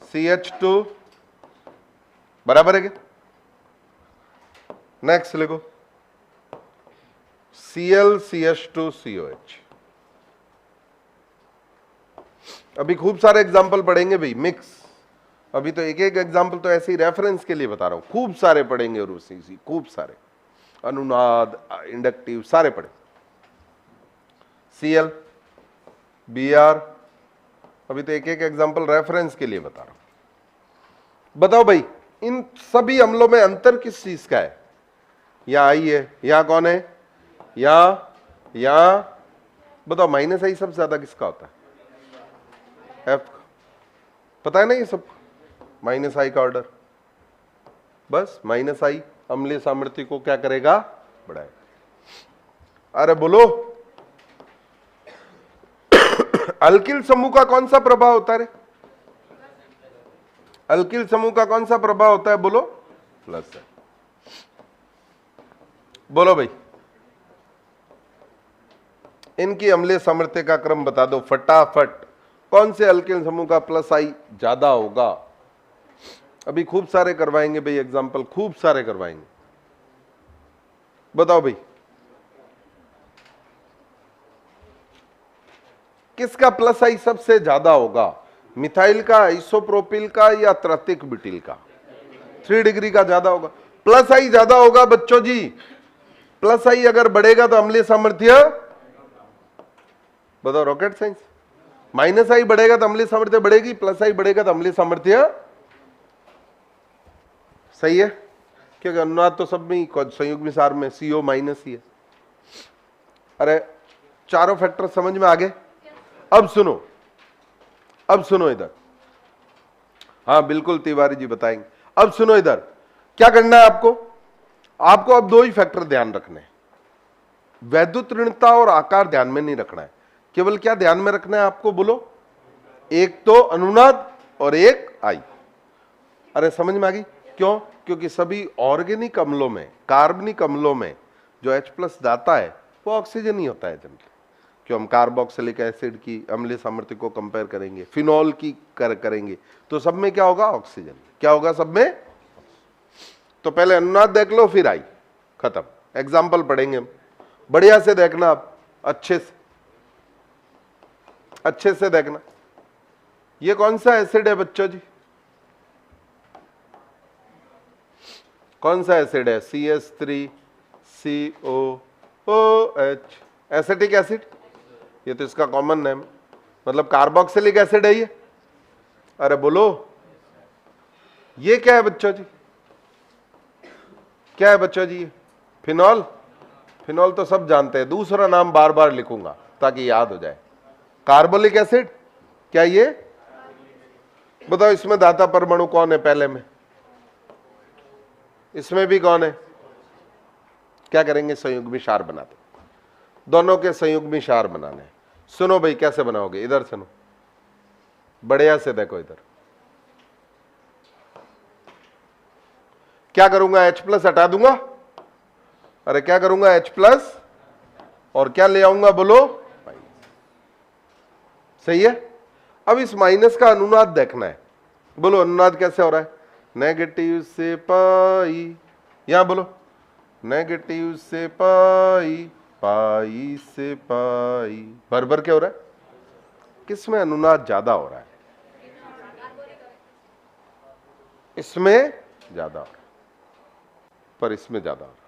FCH2 बराबर है क्या? नेक्स्ट लिखो ClCH2COH। अभी खूब सारे एग्जाम्पल पढ़ेंगे भाई, मिक्स। अभी तो एक एक एग्जाम्पल तो ऐसे ही रेफरेंस के लिए बता रहा हूं, खूब सारे पढ़ेंगे और उसी खूब सारे अनुनाद, इंडक्टिव सारे पढ़े। Cl, Br, अभी तो एक एक एग्जाम्पल रेफरेंस के लिए बता रहा हूं। बताओ भाई, इन सभी अम्लों में अंतर किस चीज का है? यहां आई है, यहां कौन है? यहां बताओ, माइनस आई सबसे ज्यादा किसका होता है? F। पता है ना ये सब? माइनस आई का ऑर्डर, बस माइनस आई अम्लीय सामर्थ्य को क्या करेगा? बढ़ाएगा। अरे बोलो, अल्किल समूह का कौन सा प्रभाव होता है? अल्किल समूह का कौन सा प्रभाव होता है? बोलो, प्लस है। बोलो भाई, इनकी अम्लीय सामर्थ्य का क्रम बता दो फटाफट। कौन से अल्किल समूह का प्लस आई ज्यादा होगा? अभी खूब सारे करवाएंगे भाई एग्जाम्पल, खूब सारे करवाएंगे। बताओ भाई, किसका प्लस आई सबसे ज्यादा होगा? मिथाइल का, आइसोप्रोपिल का, या त्रैतिक ब्यूटिल का? 3 डिग्री का ज्यादा होगा। प्लस आई ज्यादा होगा बच्चों जी। प्लस आई अगर बढ़ेगा तो अम्लीय सामर्थ्य, बताओ रॉकेट साइंस। माइनस आई बढ़ेगा तो अम्लीय सामर्थ्य बढ़ेगी, प्लस आई बढ़ेगा तो अम्लीय सामर्थ्य। सही है, क्योंकि अनुनाद तो सब में संयुग्म सार में CO माइनस ही है। अरे चारों फैक्टर समझ में आ गए? अब सुनो, अब सुनो इधर। हाँ बिल्कुल तिवारी जी बताएंगे। अब सुनो इधर, क्या करना है आपको? आपको अब 2 ही फैक्टर ध्यान रखने हैं, वैद्युत ऋणता और आकार ध्यान में नहीं रखना है। केवल क्या ध्यान में रखना है आपको? बोलो, एक तो अनुनाद और एक आई। अरे समझ में आ गई? क्यों? क्योंकि सभी ऑर्गेनिक अम्लों में, कार्बनिक अम्लों में जो H+ दाता है वो ऑक्सीजन ही होता है जनरली। क्यों? हम कार्बोक्सिलिक एसिड की अम्लीय सामर्थ्य को कंपेयर करेंगे, फिनॉल की करेंगे, तो सब में क्या होगा? ऑक्सीजन। क्या होगा सब में? तो पहले अनुनाद देख लो, फिर आई, खत्म। एग्जाम्पल पढ़ेंगे हम, बढ़िया से देखना आप, अच्छे से देखना। ये कौन सा एसिड है बच्चों जी? कौन सा एसिड है? CH3COOH, acetic acid. ये तो इसका कॉमन नेम, मतलब कार्बोक्सिलिक एसिड है ये। अरे बोलो, ये क्या है बच्चों जी? क्या है बच्चों जी? फिनॉल। फिनॉल तो सब जानते हैं, दूसरा नाम बार बार लिखूंगा ताकि याद हो जाए। कार्बोलिक एसिड, क्या ये? बताओ इसमें दाता परमाणु कौन है पहले में? इसमें भी कौन है? क्या करेंगे? संयुग्मी क्षार बनाते, दोनों के संयुग्मी क्षार बनाने। सुनो भाई, कैसे बनाओगे? इधर सुनो, बढ़िया से देखो इधर। क्या करूंगा? H+ हटा दूंगा। अरे क्या करूंगा? H+ और क्या ले आऊंगा? बोलो, सही है। अब इस माइनस का अनुनाद देखना है। बोलो अनुनाद कैसे हो रहा है? नेगेटिव से पाई, यहां बोलो, नेगेटिव से पाई, पाई से पाई, भर के हो रहा है। किसमें अनुनाद ज्यादा हो रहा है? इसमें ज्यादा हो रहा है, पर इसमें ज्यादा हो रहा है।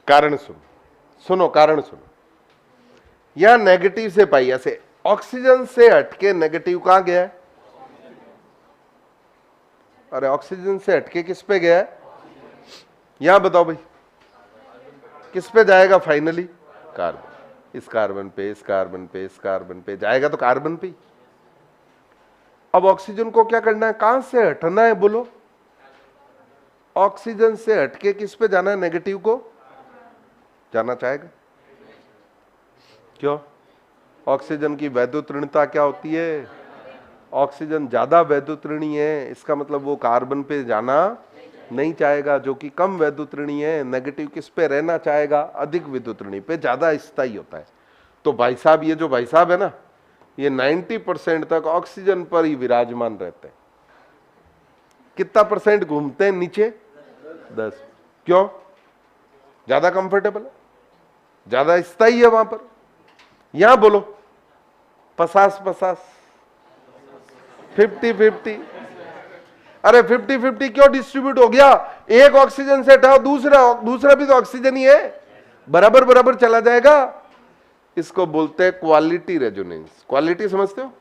कारण सुनो, कारण सुनो। यहां नेगेटिव से पाई, ऐसे ऑक्सीजन से हटके नेगेटिव कहां गया है? अरे ऑक्सीजन से हटके किस पे गया है? यहां बताओ भाई, किस पे जाएगा फाइनली? कार्बन। इस कार्बन पे, इस कार्बन पे, इस कार्बन पे जाएगा तो कार्बन पे। अब ऑक्सीजन को क्या करना है? कहां से हटना है? बोलो, ऑक्सीजन से हटके किस पे जाना है? नेगेटिव को जाना चाहेगा। क्यों? ऑक्सीजन की वैद्युत ऋणता क्या होती है? ऑक्सीजन ज्यादा वैद्युत ऋणी है, इसका मतलब वो कार्बन पे जाना नहीं चाहेगा, जो कि कम वैद्युत ऋणी है। नेगेटिव किस पे रहना चाहेगा? अधिक विद्युत ऋणी पे, ज्यादा स्थायी होता है। तो भाई साहब, ये जो भाई साहब है ना, ये 90% तक ऑक्सीजन पर ही विराजमान रहते हैं। कितना परसेंट घूमते हैं नीचे? 10। क्यों? ज्यादा कंफर्टेबल है, ज्यादा स्थायी है वहां पर। यहां बोलो 50-50, 50-50। अरे 50-50 क्यों डिस्ट्रीब्यूट हो गया? एक ऑक्सीजन से हटाओ, दूसरा भी तो ऑक्सीजन ही है, बराबर बराबर चला जाएगा। इसको बोलते हैं क्वालिटी रेजोनेंस। क्वालिटी समझते हो?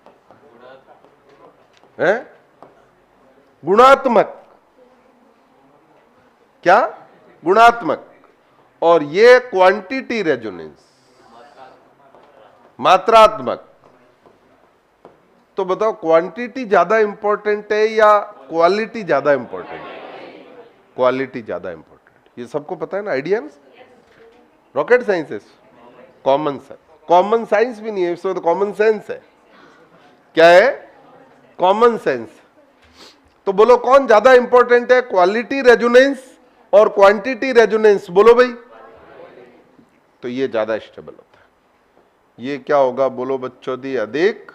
है गुणात्मक। क्या? गुणात्मक। और ये क्वांटिटी रेजोनेंस, मात्रात्मक। तो बताओ, क्वांटिटी ज्यादा इंपॉर्टेंट है या क्वालिटी ज्यादा इंपॉर्टेंट है? क्वालिटी ज्यादा इंपॉर्टेंट। ये सबको पता है ना, आइडिया? रॉकेट साइंस है, कॉमन साइंस। कॉमन साइंस भी नहीं है इसमें, तो कॉमन सेंस है। क्या है? Common sense. तो बोलो कौन ज्यादा इंपॉर्टेंट है, क्वालिटी रेजोनेंस और क्वांटिटी रेजोनेंस? बोलो भाई। तो ये ज्यादा स्टेबल होता है। ये क्या होगा बोलो बच्चों दी? अधिक।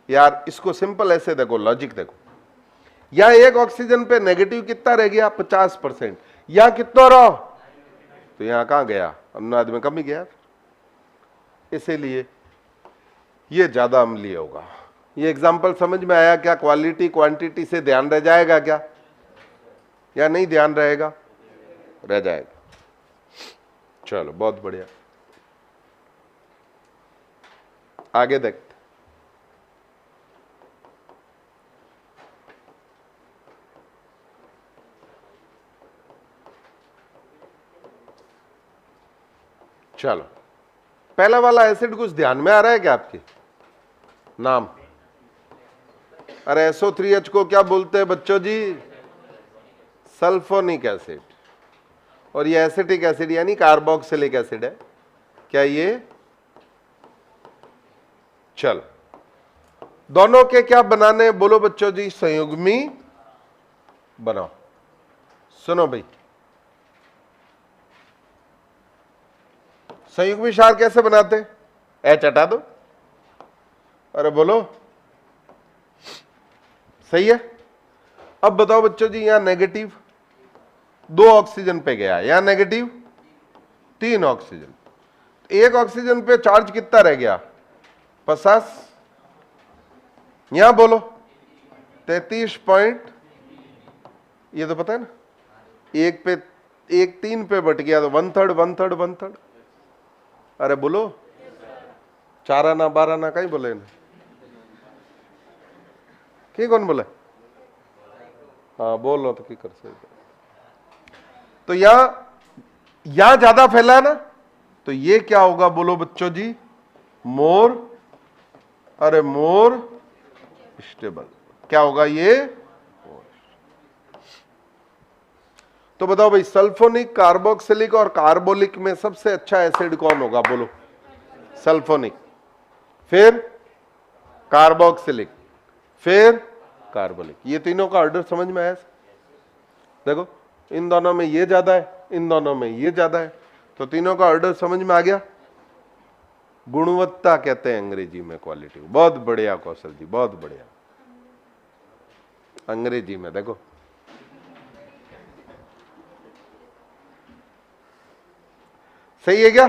यार इसको सिंपल ऐसे देखो, लॉजिक देखो। यहां एक ऑक्सीजन पे नेगेटिव कितना रह गया? 50%। यहां कितना रहा? तो यहां कहां गया? अनुनाद में कम ही गया। इसीलिए ये ज्यादा अम्लीय होगा। ये एग्जाम्पल समझ में आया क्या? क्वालिटी क्वांटिटी से ध्यान रह जाएगा क्या, या नहीं ध्यान रहेगा? रह जाएगा। चलो बहुत बढ़िया, आगे देखते। चलो, पहला वाला एसिड कुछ ध्यान में आ रहा है क्या आपके? नाम? अरे SO3H को क्या बोलते हैं बच्चों जी? Sulphonic acid. और ये एसिटिक एसिड यानी कार्बोक्सिलिक एसिड है। क्या ये? चल, दोनों के क्या बनाने बोलो बच्चों जी? संयुग्मी बनाओ। सुनो भाई, संयुग्मी क्षार कैसे बनाते? H हटा दो। अरे बोलो, सही है। अब बताओ बच्चों जी, यहां नेगेटिव 2 ऑक्सीजन पे गया, यहां नेगेटिव 3 ऑक्सीजन। एक ऑक्सीजन पे चार्ज कितना रह गया? 50। यहां बोलो 33 पॉइंट, ये तो पता है ना। एक पे, एक 3 पे बट गया तो 1/3 1/3 1/3। अरे बोलो, 4 आना 12 आना कहीं बोले ना? की कौन बोले? हाँ बोलो तो की कर सकते। तो यहां ज्यादा फैला ना, तो ये क्या होगा बोलो बच्चों जी? मोर, अरे मोर स्टेबल। क्या होगा ये? तो बताओ भाई, सल्फोनिक, कार्बोक्सिलिक और कार्बोलिक में सबसे अच्छा एसिड कौन होगा? बोलो। सल्फोनिक, फिर कार्बोक्सिलिक, फिर कार्बोलिक। ये तीनों का ऑर्डर समझ में आया? देखो, इन दोनों में ये ज्यादा है, इन दोनों में ये ज्यादा है, तो तीनों का ऑर्डर समझ में आ गया। गुणवत्ता कहते हैं अंग्रेजी में क्वालिटी। बहुत बढ़िया कौशल जी, बहुत बढ़िया। अंग्रेजी में देखो, सही है क्या?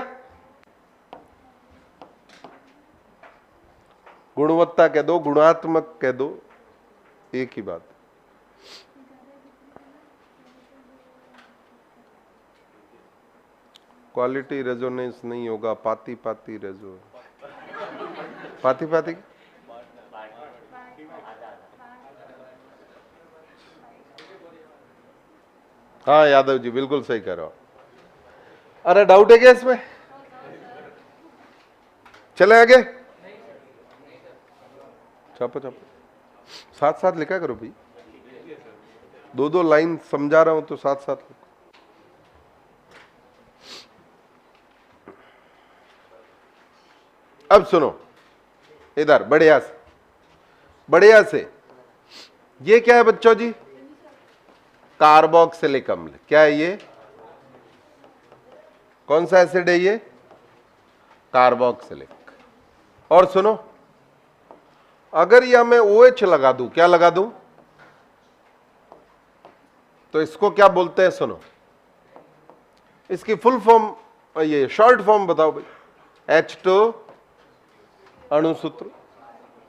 गुणवत्ता कह दो, गुणात्मक कह दो, एक ही बात। क्वालिटी रेजोनेंस नहीं होगा, पाती पाती रेजो, पाती पाती। हाँ यादव जी बिल्कुल सही कह रहे हो। अरे डाउट है क्या इसमें? चले आगे, छापो छापो, साथ साथ लिखा करो भाई। 2-2 लाइन समझा रहा हूं तो साथ साथ लिखो। अब सुनो इधर बढ़िया से ये क्या है बच्चों जी? कार्बोक्सिलिक अम्ल। क्या है ये? कौन सा एसिड है ये? कार्बोक्सिलिक। और सुनो, अगर यह मैं OH लगा दूं, क्या लगा दूं, तो इसको क्या बोलते हैं? सुनो, इसकी फुल फॉर्म, ये शॉर्ट फॉर्म बताओ भाई। H2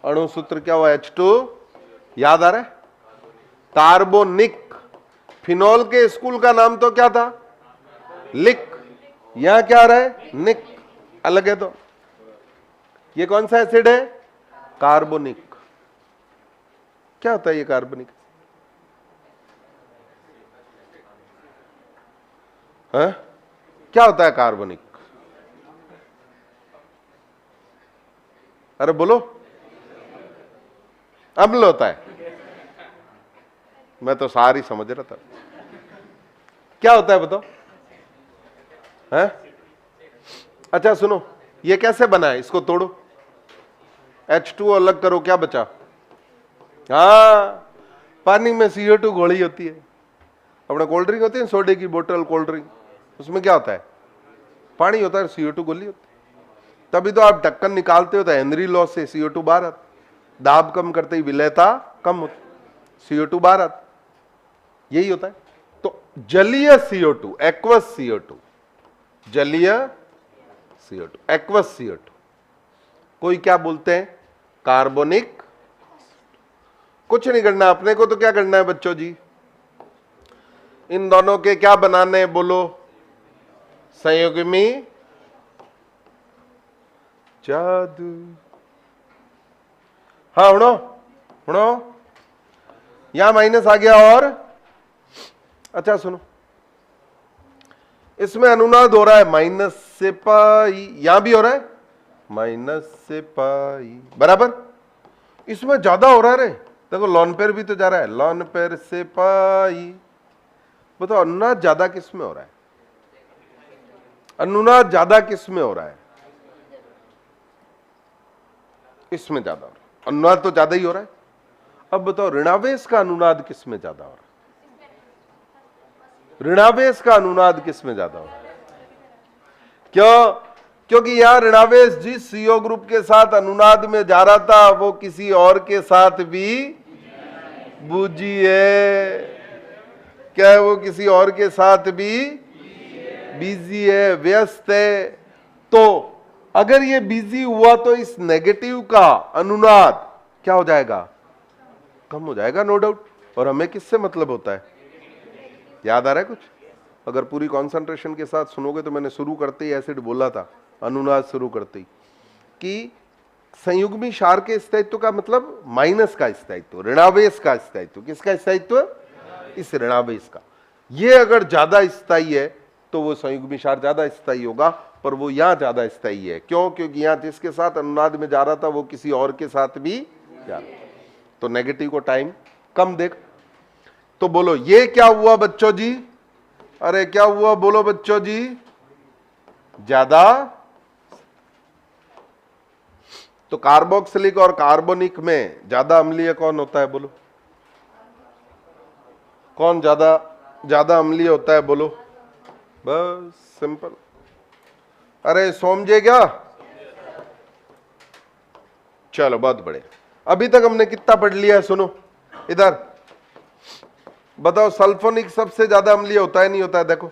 अणुसूत्र क्या हुआ? H2, याद आ रहा है? कार्बोनिक। फिनॉल के स्कूल का नाम तो क्या था? लिक। यहां क्या आ रहा है? निक। अलग है तो। ये कौन सा एसिड है? कार्बोनिक। क्या होता है ये कार्बोनिक? है? क्या होता है कार्बोनिक? अरे बोलो। अम्ल होता है। मैं तो सारी समझ रहा था। क्या होता है बताओ? है? अच्छा सुनो, ये कैसे बना है? इसको तोड़ो, H2 अलग करो, क्या बचा? हाँ, पानी में CO2 घोली होती है। अपना कोल्ड ड्रिंक होती है, सोडे की बोतल कोल्ड ड्रिंक, उसमें क्या होता है? पानी होता है, CO2 घोली होती है। तभी तो आप ढक्कन निकालते हो तो हेनरी लॉ से CO2 बाहर आता। दाब कम करते ही विलेयता कम होती, CO2 बाहर आता। यही होता है। तो जलीय CO2, एक्वस CO2, जलीय CO2, एक्वस CO2, कोई क्या बोलते हैं? कार्बोनिक। कुछ नहीं करना अपने को, तो क्या करना है बच्चों जी? इन दोनों के क्या बनाने हैं? बोलो। संयुग्मी जादू। हाँ उड़ो उड़ो, यहां माइनस आ गया। और अच्छा सुनो, इसमें अनुनाद हो रहा है माइनस से पाई, यहां भी हो रहा है माइनस से पाई, बराबर। इसमें ज्यादा हो रहा है रे, देखो लॉन पेर भी तो जा रहा है, लॉन पेर से पाई। बताओ अनुनाद ज्यादा किस में हो रहा है? अनुनाद ज्यादा किस में हो रहा है? इसमें ज्यादा हो रहा है, अनुनाद तो ज्यादा ही हो रहा है। अब बताओ ऋणावेश का अनुनाद किस में ज्यादा हो रहा है? ऋणावेश का अनुनाद किस में ज्यादा हो रहा है? क्यों? क्योंकि यहां ऋणावेश जिस CO ग्रुप के साथ अनुनाद में जा रहा था वो किसी और के साथ भी बुझी है। क्या है? वो किसी और के साथ भी बिजी है, व्यस्त है। तो अगर ये बिजी हुआ तो इस नेगेटिव का अनुनाद क्या हो जाएगा? कम हो जाएगा, नो डाउट। और हमें किससे मतलब होता है? याद आ रहा है कुछ? अगर पूरी कंसंट्रेशन के साथ सुनोगे तो मैंने शुरू करते ही एसिड बोला था, अनुनाद शुरू करते ही, कि संयुग्मी क्षार के स्थायित्व का मतलब माइनस का स्थायित्व, ऋणावेश का स्थायित्व। किसका स्थायित्व? इस ऋणावेश का। ये अगर ज्यादा स्थायी है तो वो संयुग्मी क्षार ज्यादा स्थायी होगा, पर वो यहां ज्यादा स्थायी है। क्यों? क्योंकि यहां जिसके साथ अनुनाद में जा रहा था वो किसी और के साथ भी जा रहा था, तो नेगेटिव को टाइम कम देगा। तो बोलो ये क्या हुआ बच्चों जी? अरे क्या हुआ बोलो बच्चों जी? ज्यादा। तो कार्बोक्सिलिक और कार्बोनिक में ज्यादा अम्लीय कौन होता है? बोलो कौन ज्यादा अम्लीय होता है? बोलो। बस सिंपल। अरे समझे क्या? चलो बहुत बड़े। अभी तक हमने कितना पढ़ लिया है? सुनो इधर बताओ, सल्फोनिक सबसे ज्यादा अम्लीय होता है नहीं होता है? देखो।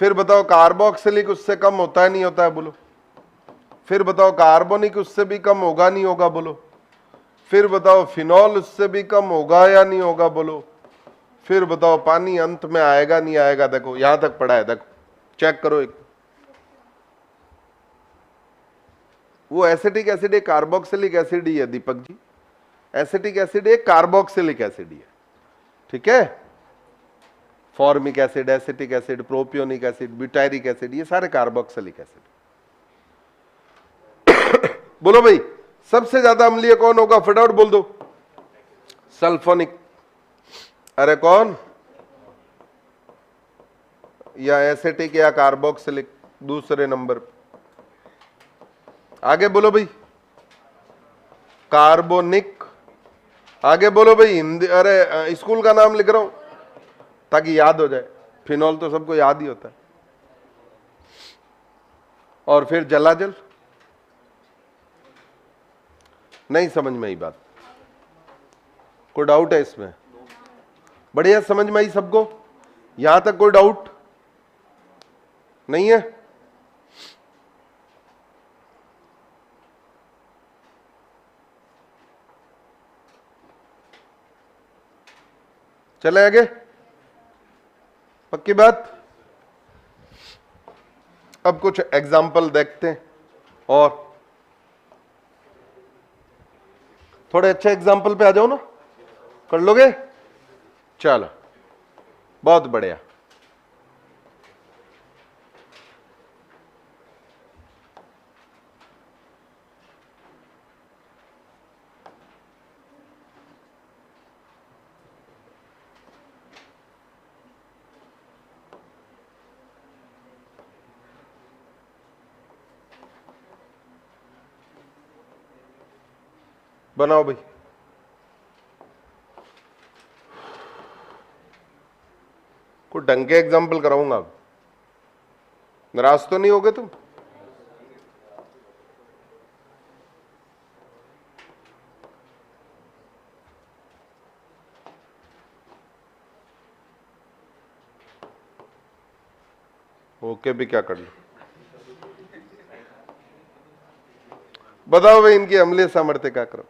फिर बताओ कार्बोक्सिलिक उससे कम होता है नहीं होता है? बोलो। फिर बताओ कार्बोनिक उससे भी कम होगा नहीं होगा? बोलो। फिर बताओ फिनॉल उससे भी कम होगा या नहीं होगा? बोलो। फिर बताओ पानी अंत में आएगा नहीं आएगा? देखो यहां तक पढ़ा है, देखो चेक करो। एक वो एसिटिक एसिड एक कार्बोक्सिलिक एसिड ही है दीपक जी। एसिटिक एसिड एक कार्बोक्सिलिक एसिड ही है, ठीक है? Formic acid, acetic acid, propionic acid, butyric acid, ये सारे कार्बोक्सिलिक एसिड। बोलो भाई सबसे ज्यादा अम्लीय कौन होगा? फटाफट बोल दो। सल्फोनिक। अरे कौन? या एसिटिक या कार्बोक्सिलिक? दूसरे नंबर। आगे बोलो भाई, कार्बोनिक। आगे बोलो भाई हिंदी, अरे स्कूल का नाम लिख रहा हूं ताकि याद हो जाए। फिनॉल तो सबको याद ही होता है। और फिर जलाजल। नहीं समझ में आई बात? कोई डाउट है इसमें? बढ़िया, समझ में आई सबको? यहां तक कोई डाउट नहीं है? चले आगे, पक्की बात। अब कुछ एग्जाम्पल देखते हैं, और थोड़े अच्छे एग्जाम्पल पे आ जाओ ना, कर लोगे? चलो, बहुत बढ़िया। बनाओ भाई। कुछ ढंग के एग्जाम्पल कराऊंगा। अब नाराज तो नहीं होगे तुम? ओके भी क्या कर लो। बताओ भाई, इनकी अम्लीय सामर्थ्य क्या करो?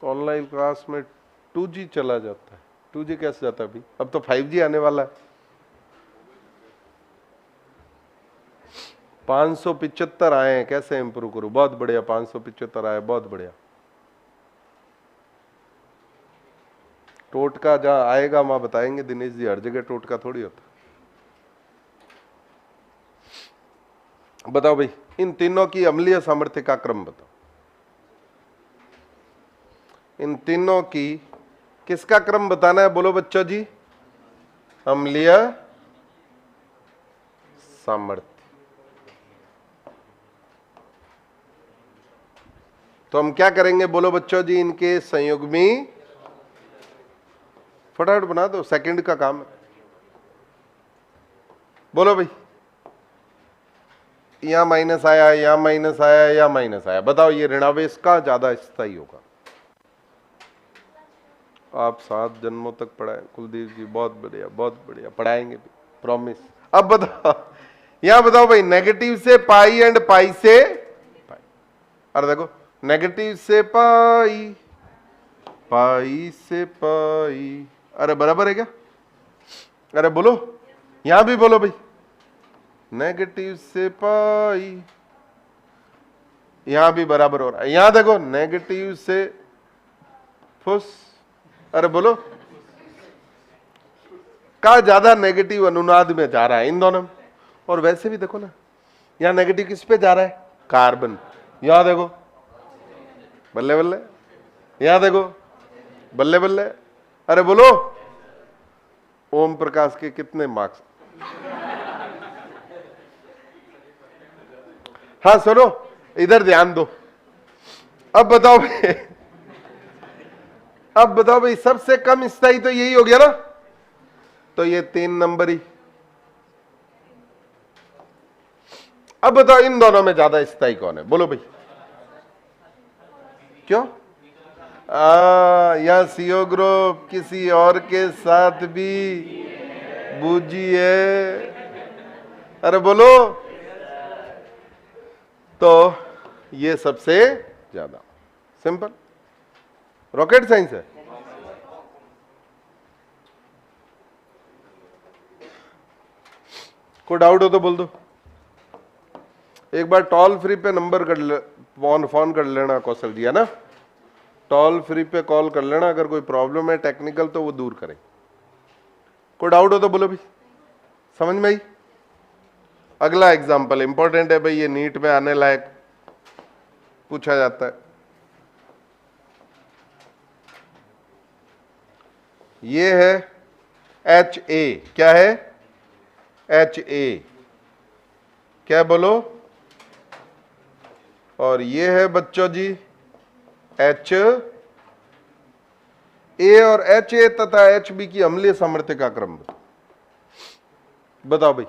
ऑनलाइन क्लास में 2G चला जाता है। 2G कैसे जाता है अभी? अब तो 5G आने वाला है। 575 आए हैं, कैसे इंप्रूव करूं? बहुत बढ़िया, 575 आए, बहुत बढ़िया। टोटका जहां आएगा वहां बताएंगे दिनेश जी, हर जगह टोटका थोड़ी होता। बताओ भाई, इन तीनों की अम्लीय सामर्थ्य का क्रम बताओ। इन तीनों की किसका क्रम बताना है? बोलो बच्चों जी। अम्लीय सामर्थ्य। तो हम क्या करेंगे? बोलो बच्चों जी, इनके संयुग्मी फटाफट बना दो, सेकंड का काम है। बोलो भाई, यहां माइनस आया, यहां माइनस आया, या माइनस आया, बताओ ये ऋणावेश का ज्यादा स्थायी होगा? आप 7 जन्मों तक पढ़ाए कुलदीप जी, बहुत बढ़िया, बहुत बढ़िया, पढ़ाएंगे भी, प्रॉमिस। अब बताओ, यहां बताओ भाई, नेगेटिव से पाई एंड पाई से पाई। अरे देखो, नेगेटिव से पाई, पाई से पाई, अरे बराबर है क्या? अरे बोलो, यहां भी बोलो भाई, नेगेटिव से पाई, यहां भी बराबर हो रहा है। यहां देखो, नेगेटिव से फुस, अरे बोलो, का ज्यादा नेगेटिव अनुनाद में जा रहा है इन दोनों में। और वैसे भी देखो ना, यहां नेगेटिव किस पे जा रहा है? कार्बन। यहां देखो, बल्ले बल्ले, यहां देखो, बल्ले बल्ले। अरे बोलो, ओम प्रकाश के कितने मार्क्स? हाँ सुनो, इधर ध्यान दो। अब बताओ भाई, अब बताओ भाई, सबसे कम स्थायी तो यही हो गया ना, तो ये 3 नंबर ही। अब बताओ, इन दोनों में ज्यादा स्थायी कौन है? बोलो भाई। क्यों? या सीओ ग्रुप किसी और के साथ भी बूझी है? अरे बोलो, तो ये सबसे ज्यादा। सिंपल, रॉकेट साइंस है। कोई डाउट हो तो बोल दो। एक बार टॉल फ्री पे नंबर कर ले, फोन कर लेना कौशल जी, है ना? टॉल फ्री पे कॉल कर लेना, अगर कोई प्रॉब्लम है टेक्निकल तो वो दूर करें। कोई डाउट हो तो बोलो भाई। समझ में आई? अगला एग्जाम्पल इंपॉर्टेंट है भाई, ये नीट में आने लायक पूछा जाता है। ये है HA, क्या है? HA, क्या बोलो, और ये है बच्चों जी H A और HA तथा HB की अम्लीय सामर्थ्य का क्रम बताओ भाई।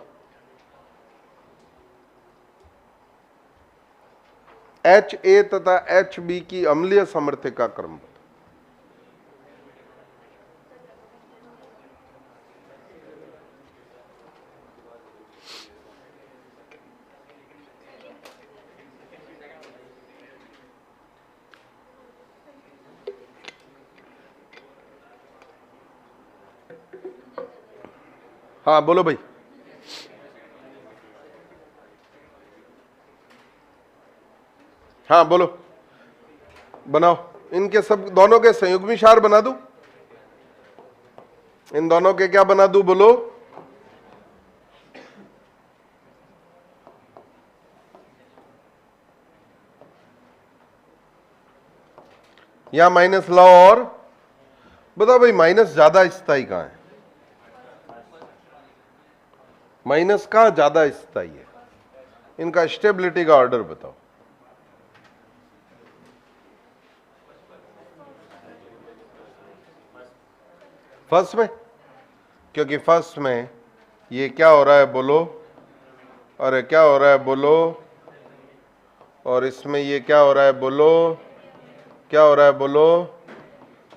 HA तथा HB की अम्लीय सामर्थ्य का क्रम। हाँ बोलो भाई। हाँ बोलो, बनाओ। इनके सब दोनों के संयुग्मी क्षार बना दूं, इन दोनों के क्या बना दूं बोलो। यहां माइनस लाओ और बताओ भाई, माइनस ज्यादा स्थायी कहां है, माइनस कहां ज्यादा स्थायी है, इनका स्टेबिलिटी का ऑर्डर बताओ। फर्स्ट में, क्योंकि फर्स्ट में ये क्या हो रहा है बोलो, अरे क्या हो रहा है बोलो, और इसमें ये क्या हो रहा है बोलो, क्या हो रहा है बोलो,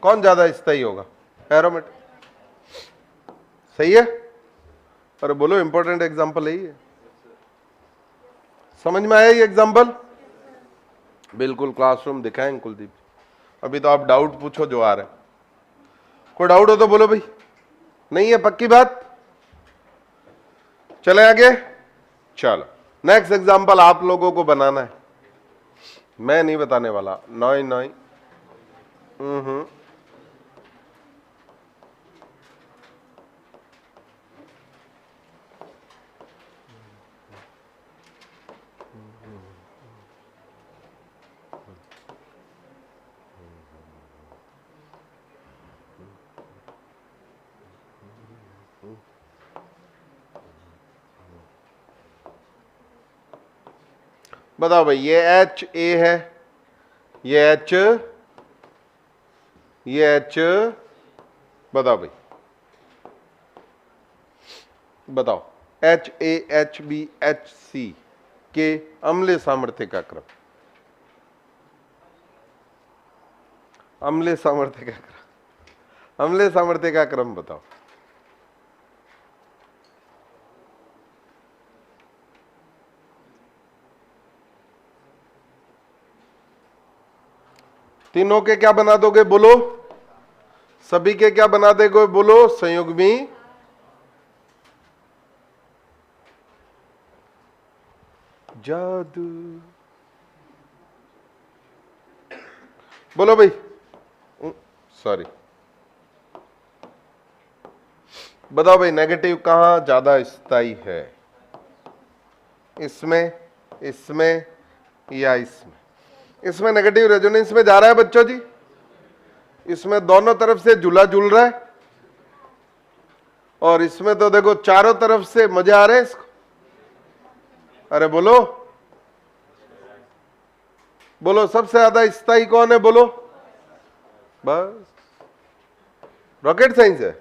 कौन ज्यादा स्थायी होगा, एरोमेट, सही है। अरे बोलो, इंपॉर्टेंट एग्जांपल है ये, समझ में आया ये एग्जांपल, बिल्कुल क्लासरूम दिखाएं कुलदीप। अभी तो आप डाउट पूछो जो आ रहा है, कोई डाउट हो तो बोलो भाई, नहीं है पक्की बात, चले आगे। चलो नेक्स्ट एग्जांपल आप लोगों को बनाना है, मैं नहीं बताने वाला। नॉय नॉय बताओ भाई, ये HA है, ये H, ये H, बताओ भाई, बताओ HA HB HC के अम्लीय सामर्थ्य का क्रम, अम्लीय सामर्थ्य का क्रम, अम्लीय सामर्थ्य का क्रम बताओ। तीनों के क्या बना दोगे बोलो, सभी के क्या बना दोगे बोलो, संयुग्मी जादू, बोलो भाई, सॉरी बताओ भाई, नेगेटिव कहां ज्यादा स्थायी है, इसमें, इसमें या इसमें, इसमें नेगेटिव रेजोनेंस में जा रहा है बच्चों जी, इसमें दोनों तरफ से झूला झूल रहा है, और इसमें तो देखो चारों तरफ से मजे आ रहे हैं इसको, अरे बोलो, बोलो सबसे ज्यादा स्थायी कौन है बोलो, बस रॉकेट साइंस है,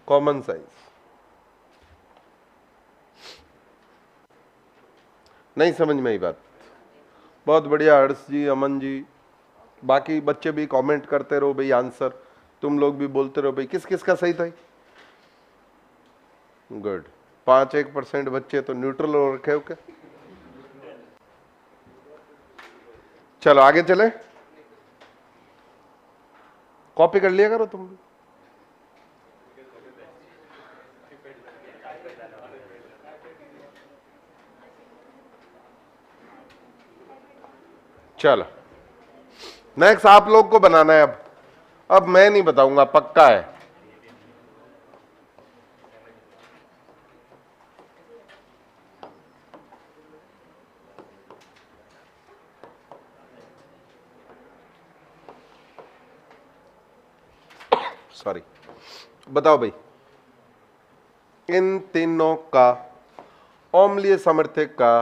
कॉमन साइंस, नहीं समझ में आई बात, बहुत बढ़िया हर्ष जी, अमन जी, बाकी बच्चे भी कमेंट करते रहो भाई, आंसर तुम लोग भी बोलते रहो भाई, किस किस का सही था, गुड, 5-1% बच्चे तो न्यूट्रल हो रखे हो क्या। चलो आगे चले, कॉपी कर लिया करो तुम भी। चलो नेक्स्ट आप लोग को बनाना है, अब मैं नहीं बताऊंगा, पक्का है। सॉरी, बताओ भाई, इन तीनों का अम्लीय सामर्थ्य का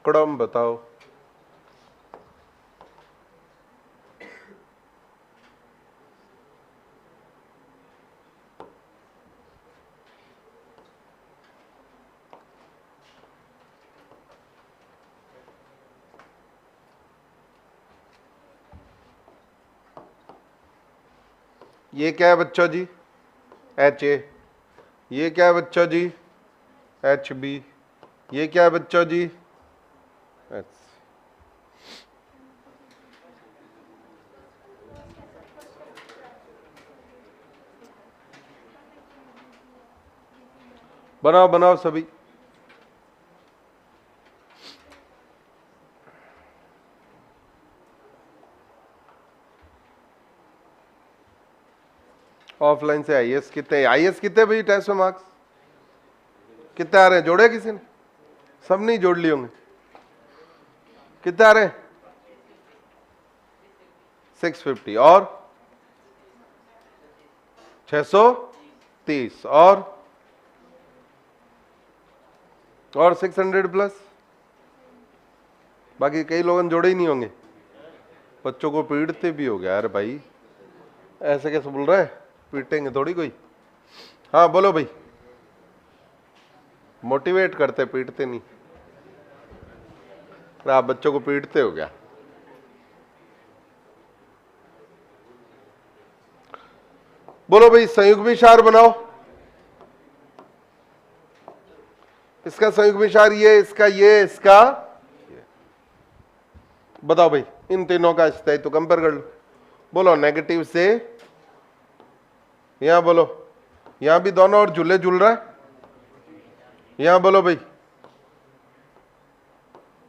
क्रम बताओ। ये क्या है बच्चों जी? HA। ये क्या है बच्चों जी? HB। ये क्या है बच्चों जी? HC। बनाओ बनाओ सभी। ऑफलाइन से आईएएस कितने? आईएएस कितने भाई टेस्ट में मार्क्स कितने आ रहे हैं? जोड़े किसी ने? सब नहीं जोड़ लिए होंगे। कितने आ रहे हैं? 650 और 630 और 600 प्लस। बाकी कई लोगों ने जोड़े ही नहीं होंगे। बच्चों को पीटते भी हो गया यार भाई, ऐसे कैसे बोल रहा है? पीटेंगे थोड़ी कोई। हाँ बोलो भाई। मोटिवेट करते, पीटते नहीं। आप बच्चों को पीटते हो क्या? बोलो भाई संयुग्म विचार बनाओ। इसका संयुग्म विचार ये, इसका ये, इसका ये। बताओ भाई इन तीनों का स्थायित्व तो कंपेयर कर लो। बोलो नेगेटिव से, यहां बोलो, यहां भी दोनों और झूले झूल रहा है। यहां बोलो भाई।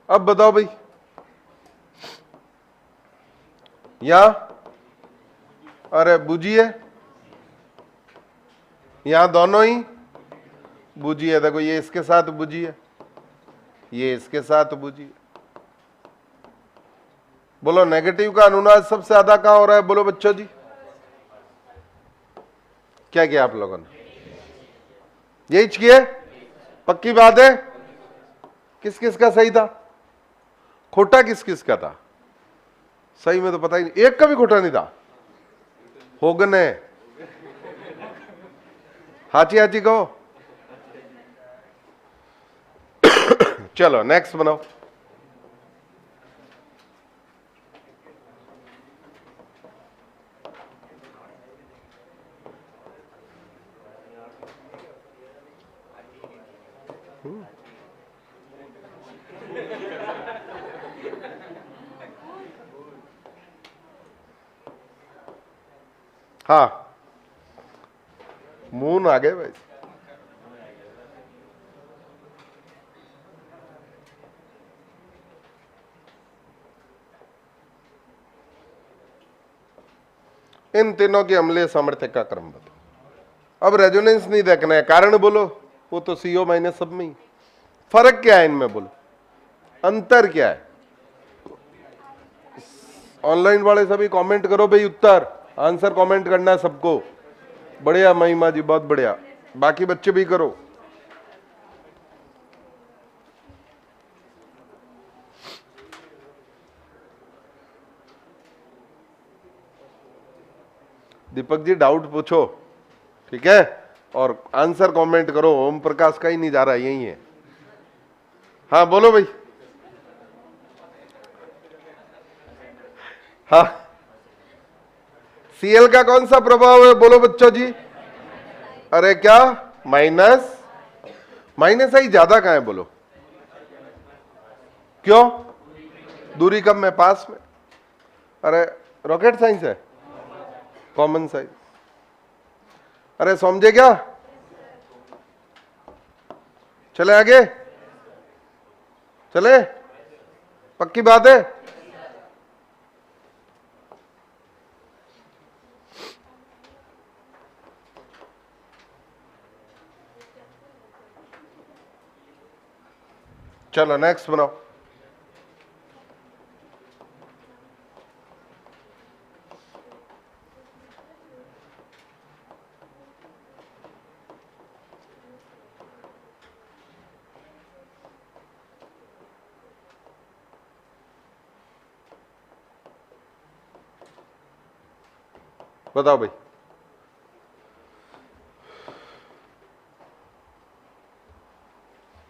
अब बताओ भाई, यहां अरे बूझी है, यहां दोनों ही बूझी है। देखो ये इसके साथ बूझी है, ये इसके साथ बूझी है। बोलो नेगेटिव का अनुनाद सबसे ज्यादा कहां हो रहा है? बोलो बच्चों जी। क्या किया आप लोगों ने? यही किए? पक्की बात है? किस किस का सही था? खोटा किस किस का था? सही में तो पता ही नहीं, एक का भी खोटा नहीं था। होगने हाची हाची कहो। चलो नेक्स्ट बनाओ। हाँ मून आ गए भाई। इन तीनों की अम्लीय सामर्थ्य का क्रम बताओ। अब रेजोनेंस नहीं देखना है, कारण बोलो, वो तो CO माइनस सब में ही। फर्क क्या है इनमें बोलो, अंतर क्या है? ऑनलाइन वाले सभी कमेंट करो भाई, उत्तर आंसर कमेंट करना है सबको। बढ़िया महिमा जी, बहुत बढ़िया। बाकी बच्चे भी करो। दीपक जी डाउट पूछो, ठीक है, और आंसर कमेंट करो। ओम प्रकाश का ही नहीं जा रहा, यही है। हाँ बोलो भाई। हाँ Cl का कौन सा प्रभाव है? बोलो बच्चों जी। अरे क्या माइनस? माइनस आई ज्यादा कहां है? बोलो क्यों? दूरी कम में, पास में। अरे रॉकेट साइंस है, कॉमन साइंस। अरे समझे क्या? चले आगे, चले, पक्की बात है? चलो नेक्स्ट बनाओ। बताओ भाई।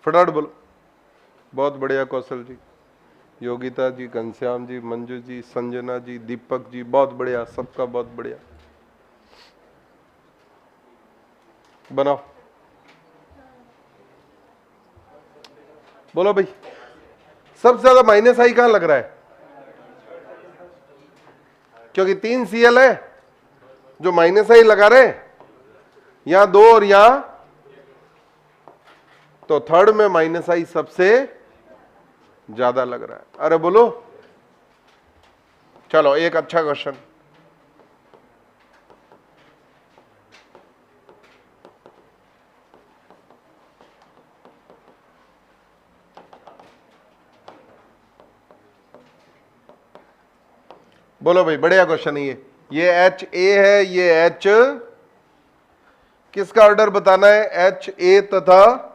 फटाफट बोलो। बहुत बढ़िया कौशल जी, योगिता जी, घनश्याम जी, मंजू जी, संजना जी, दीपक जी, बहुत बढ़िया, सबका बहुत बढ़िया। बनाओ, बोलो भाई। सबसे ज्यादा माइनस आई कहां लग रहा है? क्योंकि 3 CL है जो माइनस आई लगा रहे, यहां 2 और यहां, तो थर्ड में माइनस आई सबसे ज्यादा लग रहा है। अरे बोलो। चलो एक अच्छा क्वेश्चन। बोलो भाई, बढ़िया क्वेश्चन है ये HA है, ये H, किसका ऑर्डर बताना है? HA तथा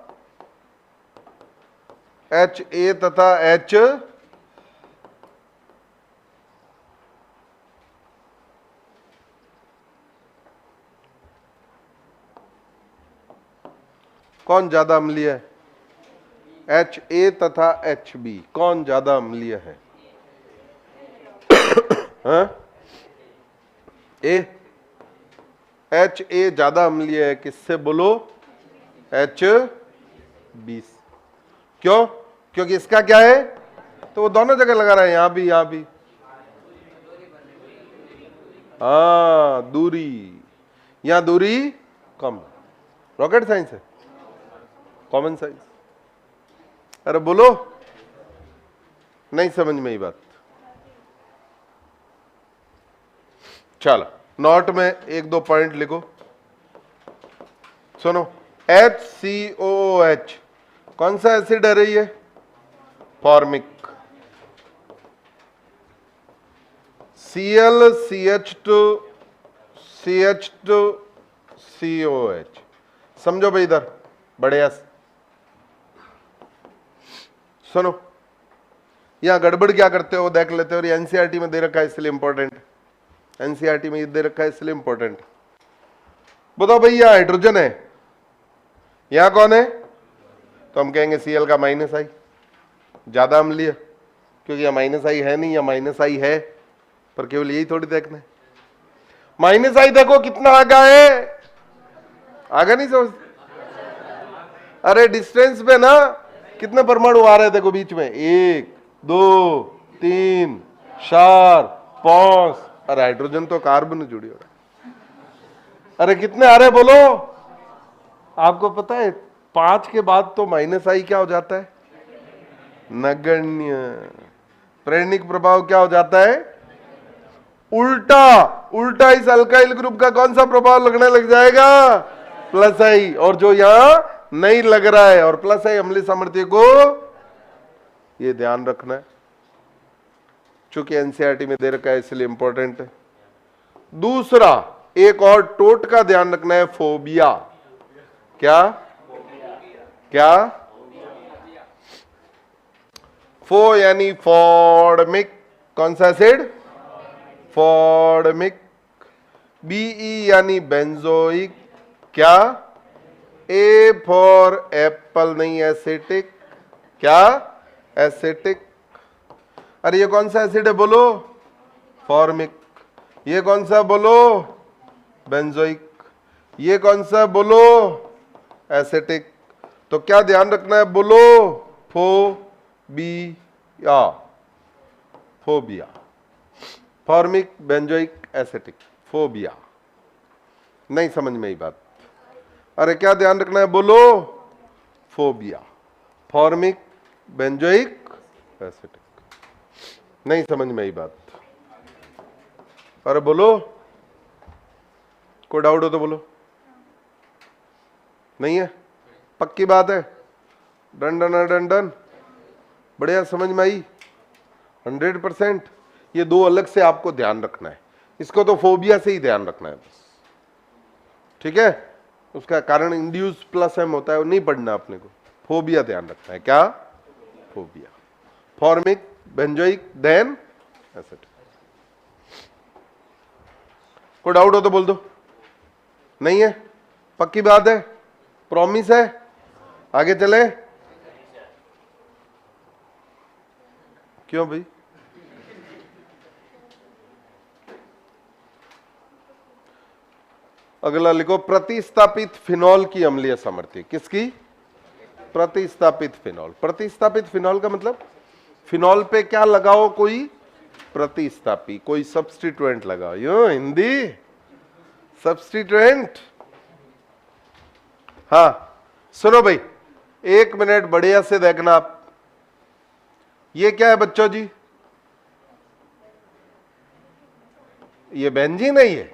H कौन ज्यादा अम्लीय है? HA तथा HB कौन ज्यादा अम्लीय है? हाँ? A, HA ज्यादा अम्लीय है किससे? बोलो। H20। क्यों? क्योंकि इसका क्या है, तो वो दोनों जगह लगा रहा है, यहां भी यहां भी। हाँ, दूरी, यहां दूरी कम। रॉकेट साइंस है, कॉमन साइंस। अरे बोलो, नहीं समझ में ही बात। चलो नोट में 1-2 पॉइंट लिखो। सुनो, HCOOH कौन सा एसिड है रही है? फॉर्मिक। Cl CH2 COH। समझो भाई इधर, बढ़िया। सुनो, यहां गड़बड़ क्या करते हो देख लेते हो, और एनसीईआरटी में दे रखा है इसलिए इंपॉर्टेंट। एनसीईआरटी में ये दे रखा है इसलिए इंपॉर्टेंट। बताओ भाई, यहां हाइड्रोजन है, यहां कौन है? तो हम कहेंगे Cl का माइनस आई, ज्यादा अम्लीय, क्योंकि यहां माइनस आई है नहीं, या माइनस आई है, पर केवल यही थोड़ी देखना है। माइनस आई देखो कितना आगा है, आगा नहीं समझ? अरे डिस्टेंस पे ना कितने परमाणु आ रहे हैं देखो बीच में, 1 2 3 4 5। अरे हाइड्रोजन तो कार्बन जुड़ी हो रहा है। अरे कितने आ रहे बोलो? आपको पता है 5 के बाद तो माइनस आई क्या हो जाता है? नगण्य। प्रेरणिक प्रभाव क्या हो जाता है? उल्टा। उल्टा इस अल्काइल ग्रुप का कौन सा प्रभाव लगने लग जाएगा? प्लस आई। और जो यहां नहीं लग रहा है, और प्लस आई अम्लीय सामर्थ्य को, ये ध्यान रखना है, चूंकि एनसीईआरटी में दे रखा है इसलिए इंपॉर्टेंट है। दूसरा, एक और टोट का ध्यान रखना है, फोबिया। क्या? क्या? फो यानी फॉर्मिक, कौन सा एसिड? फॉर्मिक। बीई यानी बेंजोइक। क्या? ए फॉर एप्पल नहीं, एसिटिक। क्या? एसिटिक। अरे ये कौन सा एसिड है बोलो? फॉर्मिक। ये कौन सा बोलो? बेंजोइक। ये कौन सा बोलो? एसिटिक। तो क्या ध्यान रखना है बोलो? Phobia. Phobia. Formic, benzoic, acetic, phobia. नहीं समझ में ही बात? अरे क्या ध्यान रखना है बोलो? Phobia, formic, benzoic, acetic. नहीं समझ में ही बात? अरे बोलो, कोई डाउट हो तो बोलो। नहीं है? पक्की बात है? डन डन डन डन, बढ़िया, समझ में आई 100%। ये दो अलग से आपको ध्यान रखना है, इसको तो फोबिया से ही ध्यान रखना है बस, ठीक है? उसका कारण इंड्यूस प्लस एम होता है, वो नहीं पढ़ना अपने को, फोबिया ध्यान रखना है। क्या? Phobia, formic, benzoic, then acetic. कोई डाउट हो तो बोल दो। नहीं है? पक्की बात है? प्रॉमिस है? आगे चले? क्यों भाई? अगला लिखो, प्रतिस्थापित फिनॉल की अम्लीय सामर्थ्य। किसकी? प्रतिस्थापित फिनॉल। प्रतिस्थापित फिनॉल का मतलब फिनॉल पे क्या लगाओ? कोई प्रतिस्थापी, कोई सब्स्टिट्यूएंट लगाओ। यो हिंदी सब्स्टिट्यूएंट। हाँ सुनो भाई, 1 मिनट बढ़िया से देखना आप। ये क्या है बच्चों जी? ये बेंजीन है, ये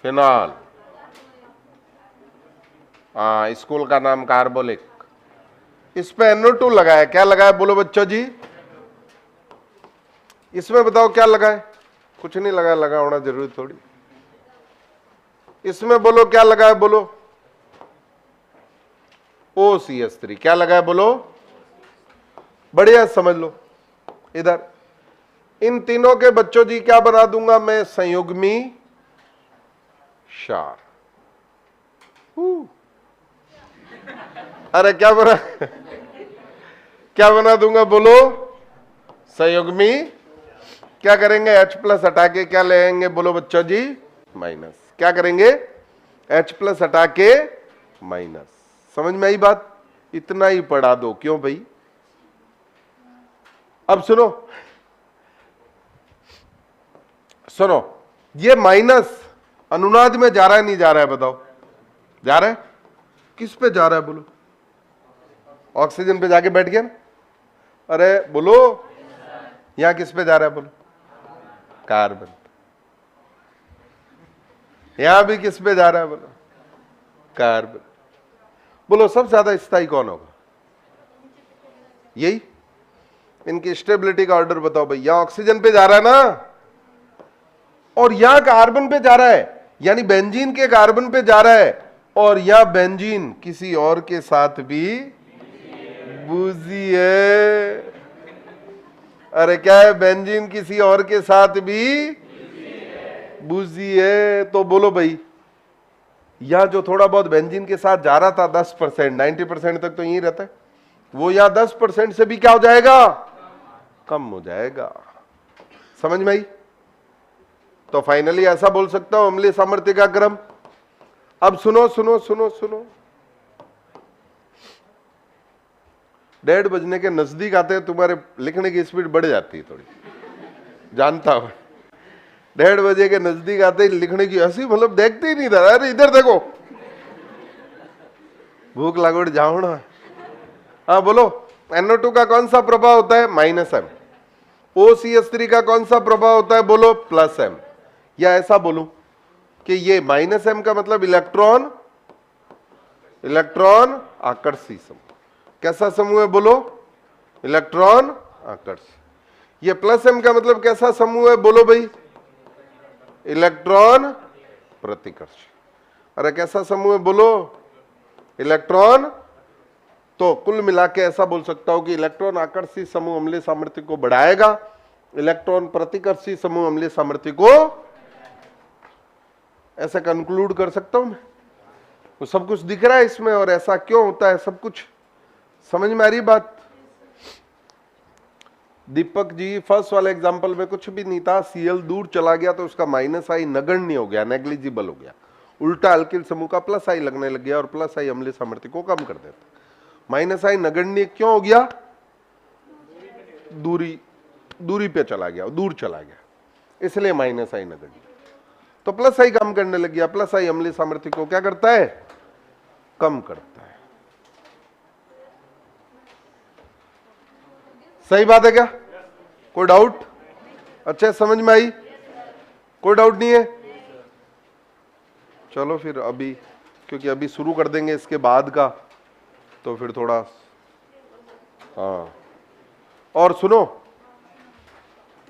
फिनॉल। हाँ, स्कूल का नाम कार्बोलिक। इस पे NO2 लगाया। क्या लगाया बोलो बच्चों जी? इसमें बताओ क्या लगाए? कुछ नहीं लगाया, लगा होना जरूरी थोड़ी। इसमें बोलो क्या लगाए? बोलो OCH3। क्या लगाए बोलो? बढ़िया समझ लो। इधर इन तीनों के बच्चों जी क्या बना दूंगा मैं? संयुग्मी क्षार। अरे क्या बना क्या बना दूंगा बोलो? संयुग्मी। क्या करेंगे? H+ हटा के क्या लेंगे बोलो बच्चों जी? माइनस। क्या करेंगे? H+ हटा के माइनस। समझ में आई बात? इतना ही पढ़ा दो। क्यों भाई? अब सुनो सुनो, ये माइनस अनुनाद में जा रहा है नहीं जा रहा है? बताओ। जा रहा है? किस पे जा रहा है बोलो? ऑक्सीजन पे जाके बैठ गया ना? अरे बोलो, यहां किस पे जा रहा है बोलो? कार्बन। यहां भी किस पे जा रहा है बोलो? कार्बन। बोलो सबसे ज्यादा स्थायी कौन होगा? यही। इनकी स्टेबिलिटी का ऑर्डर बताओ भाई। यहां ऑक्सीजन पे जा रहा है ना, और यहां कार्बन पे जा रहा है, यानी बेंजीन के कार्बन पे जा रहा है, और यहां बेंजीन किसी और के साथ भी बूजी है। अरे क्या है? बेंजीन किसी और के साथ भी बूजी है। तो बोलो भाई, यहां जो थोड़ा बहुत बेंजीन के साथ जा रहा था 10%, 90% तक तो यही रहता है, वो यहां 10% से भी क्या हो जाएगा? कम हो जाएगा। समझ में आई? तो फाइनली ऐसा बोल सकता हूं अम्लीय सामर्थ्य का क्रम। अब सुनो सुनो सुनो सुनो, 1:30 बजने के नजदीक आते हैं तुम्हारे लिखने की स्पीड बढ़ जाती है थोड़ी, जानता हूं। 1:30 बजे के नजदीक आते ही लिखने की ऐसी, मतलब देखते ही नहीं था। अरे इधर देखो, भूख लागोड़ जाओ ना। हाँ बोलो, NO2 का कौन सा प्रभाव होता है? -M। OCH3 का कौन सा प्रभाव होता है? बोलो +M। या ऐसा बोलूं कि ये -M का मतलब इलेक्ट्रॉन आकर्षी समूह। कैसा समूह है बोलो? इलेक्ट्रॉन आकर्षी। ये +M का मतलब कैसा समूह है? बोलो भाई, इलेक्ट्रॉन प्रतिकर्षी। अरे कैसा समूह है? बोलो इलेक्ट्रॉन। तो कुल मिला के ऐसा बोल सकता हूं कि इलेक्ट्रॉन आकर्षी समूह अम्लीय सामर्थ्य को बढ़ाएगा, इलेक्ट्रॉन प्रतिकर्षी समूह अम्लीय सामर्थ्य को, ऐसा कंक्लूड कर सकता हूं मैं। तो सब कुछ दिख रहा है इसमें, और ऐसा क्यों होता है सब कुछ समझ में आ रही बात? दीपक जी फर्स्ट वाले एग्जांपल में कुछ भी नहीं था, Cl दूर चला गया तो उसका -I नगण्य हो गया, नेग्लिजिबल हो गया। उल्टा अल्किल समूह का +I लगने लग गया, और +I अम्लीय सामर्थ्य को कम कर देता। -I नगण्य क्यों हो गया? दूरी पे चला गया, दूर चला गया, इसलिए -I नगण्य। तो +I कम करने लग गया। +I अम्लीय सामर्थ्य को क्या करता है? कम करता है। सही बात है क्या? कोई डाउट? अच्छा समझ में आई? कोई डाउट नहीं है? चलो फिर अभी, क्योंकि अभी शुरू कर देंगे इसके बाद का, तो फिर थोड़ा। हाँ और सुनो,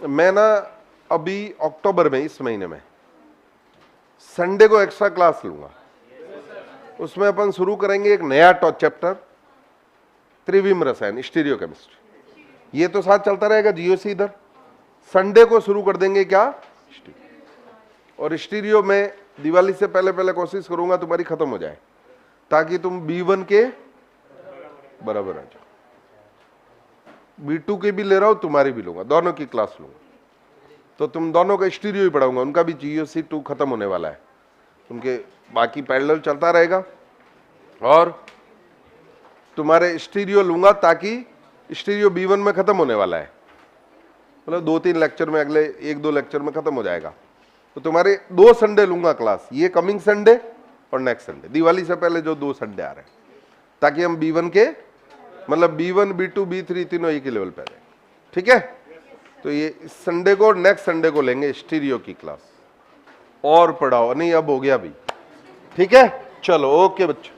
मैं ना अभी अक्टूबर में, इस महीने में संडे को एक्स्ट्रा क्लास लूंगा। उसमें अपन शुरू करेंगे एक नया चैप्टर, त्रिविम रसायन, स्टीरियो केमिस्ट्री। ये तो साथ चलता रहेगा GOC। इधर संडे को शुरू कर देंगे क्या? और स्टीरियो में दिवाली से पहले पहले कोशिश करूंगा तुम्हारी खत्म हो जाए, ताकि तुम B1 के बराबर आ जाओ। B2 के भी ले रहा हूं, तुम्हारी भी लूंगा, दोनों की क्लास लूंगा, तो तुम दोनों का स्टीरियो ही पढ़ाऊंगा। उनका भी GOC2 खत्म होने वाला है, उनके बाकी पैरेलल चलता रहेगा, और तुम्हारे स्टीरियो लूंगा ताकि स्टीरियो B1 में खत्म होने वाला है, मतलब 2-3 लेक्चर में, अगले 1-2 लेक्चर में खत्म हो जाएगा। तो तुम्हारे 2 संडे लूंगा क्लास, ये कमिंग संडे और नेक्स्ट संडे, दिवाली से पहले जो 2 संडे आ रहे हैं, ताकि हम B1 के मतलब B1, B2, B3 तीनों एक ही लेवल पे रहे। ठीक है, तो ये इस संडे को और नेक्स्ट संडे को लेंगे स्टीरियो की क्लास, और पढ़ाओ नहीं, अब हो गया भी। ठीक है, चलो ओके बच्चों।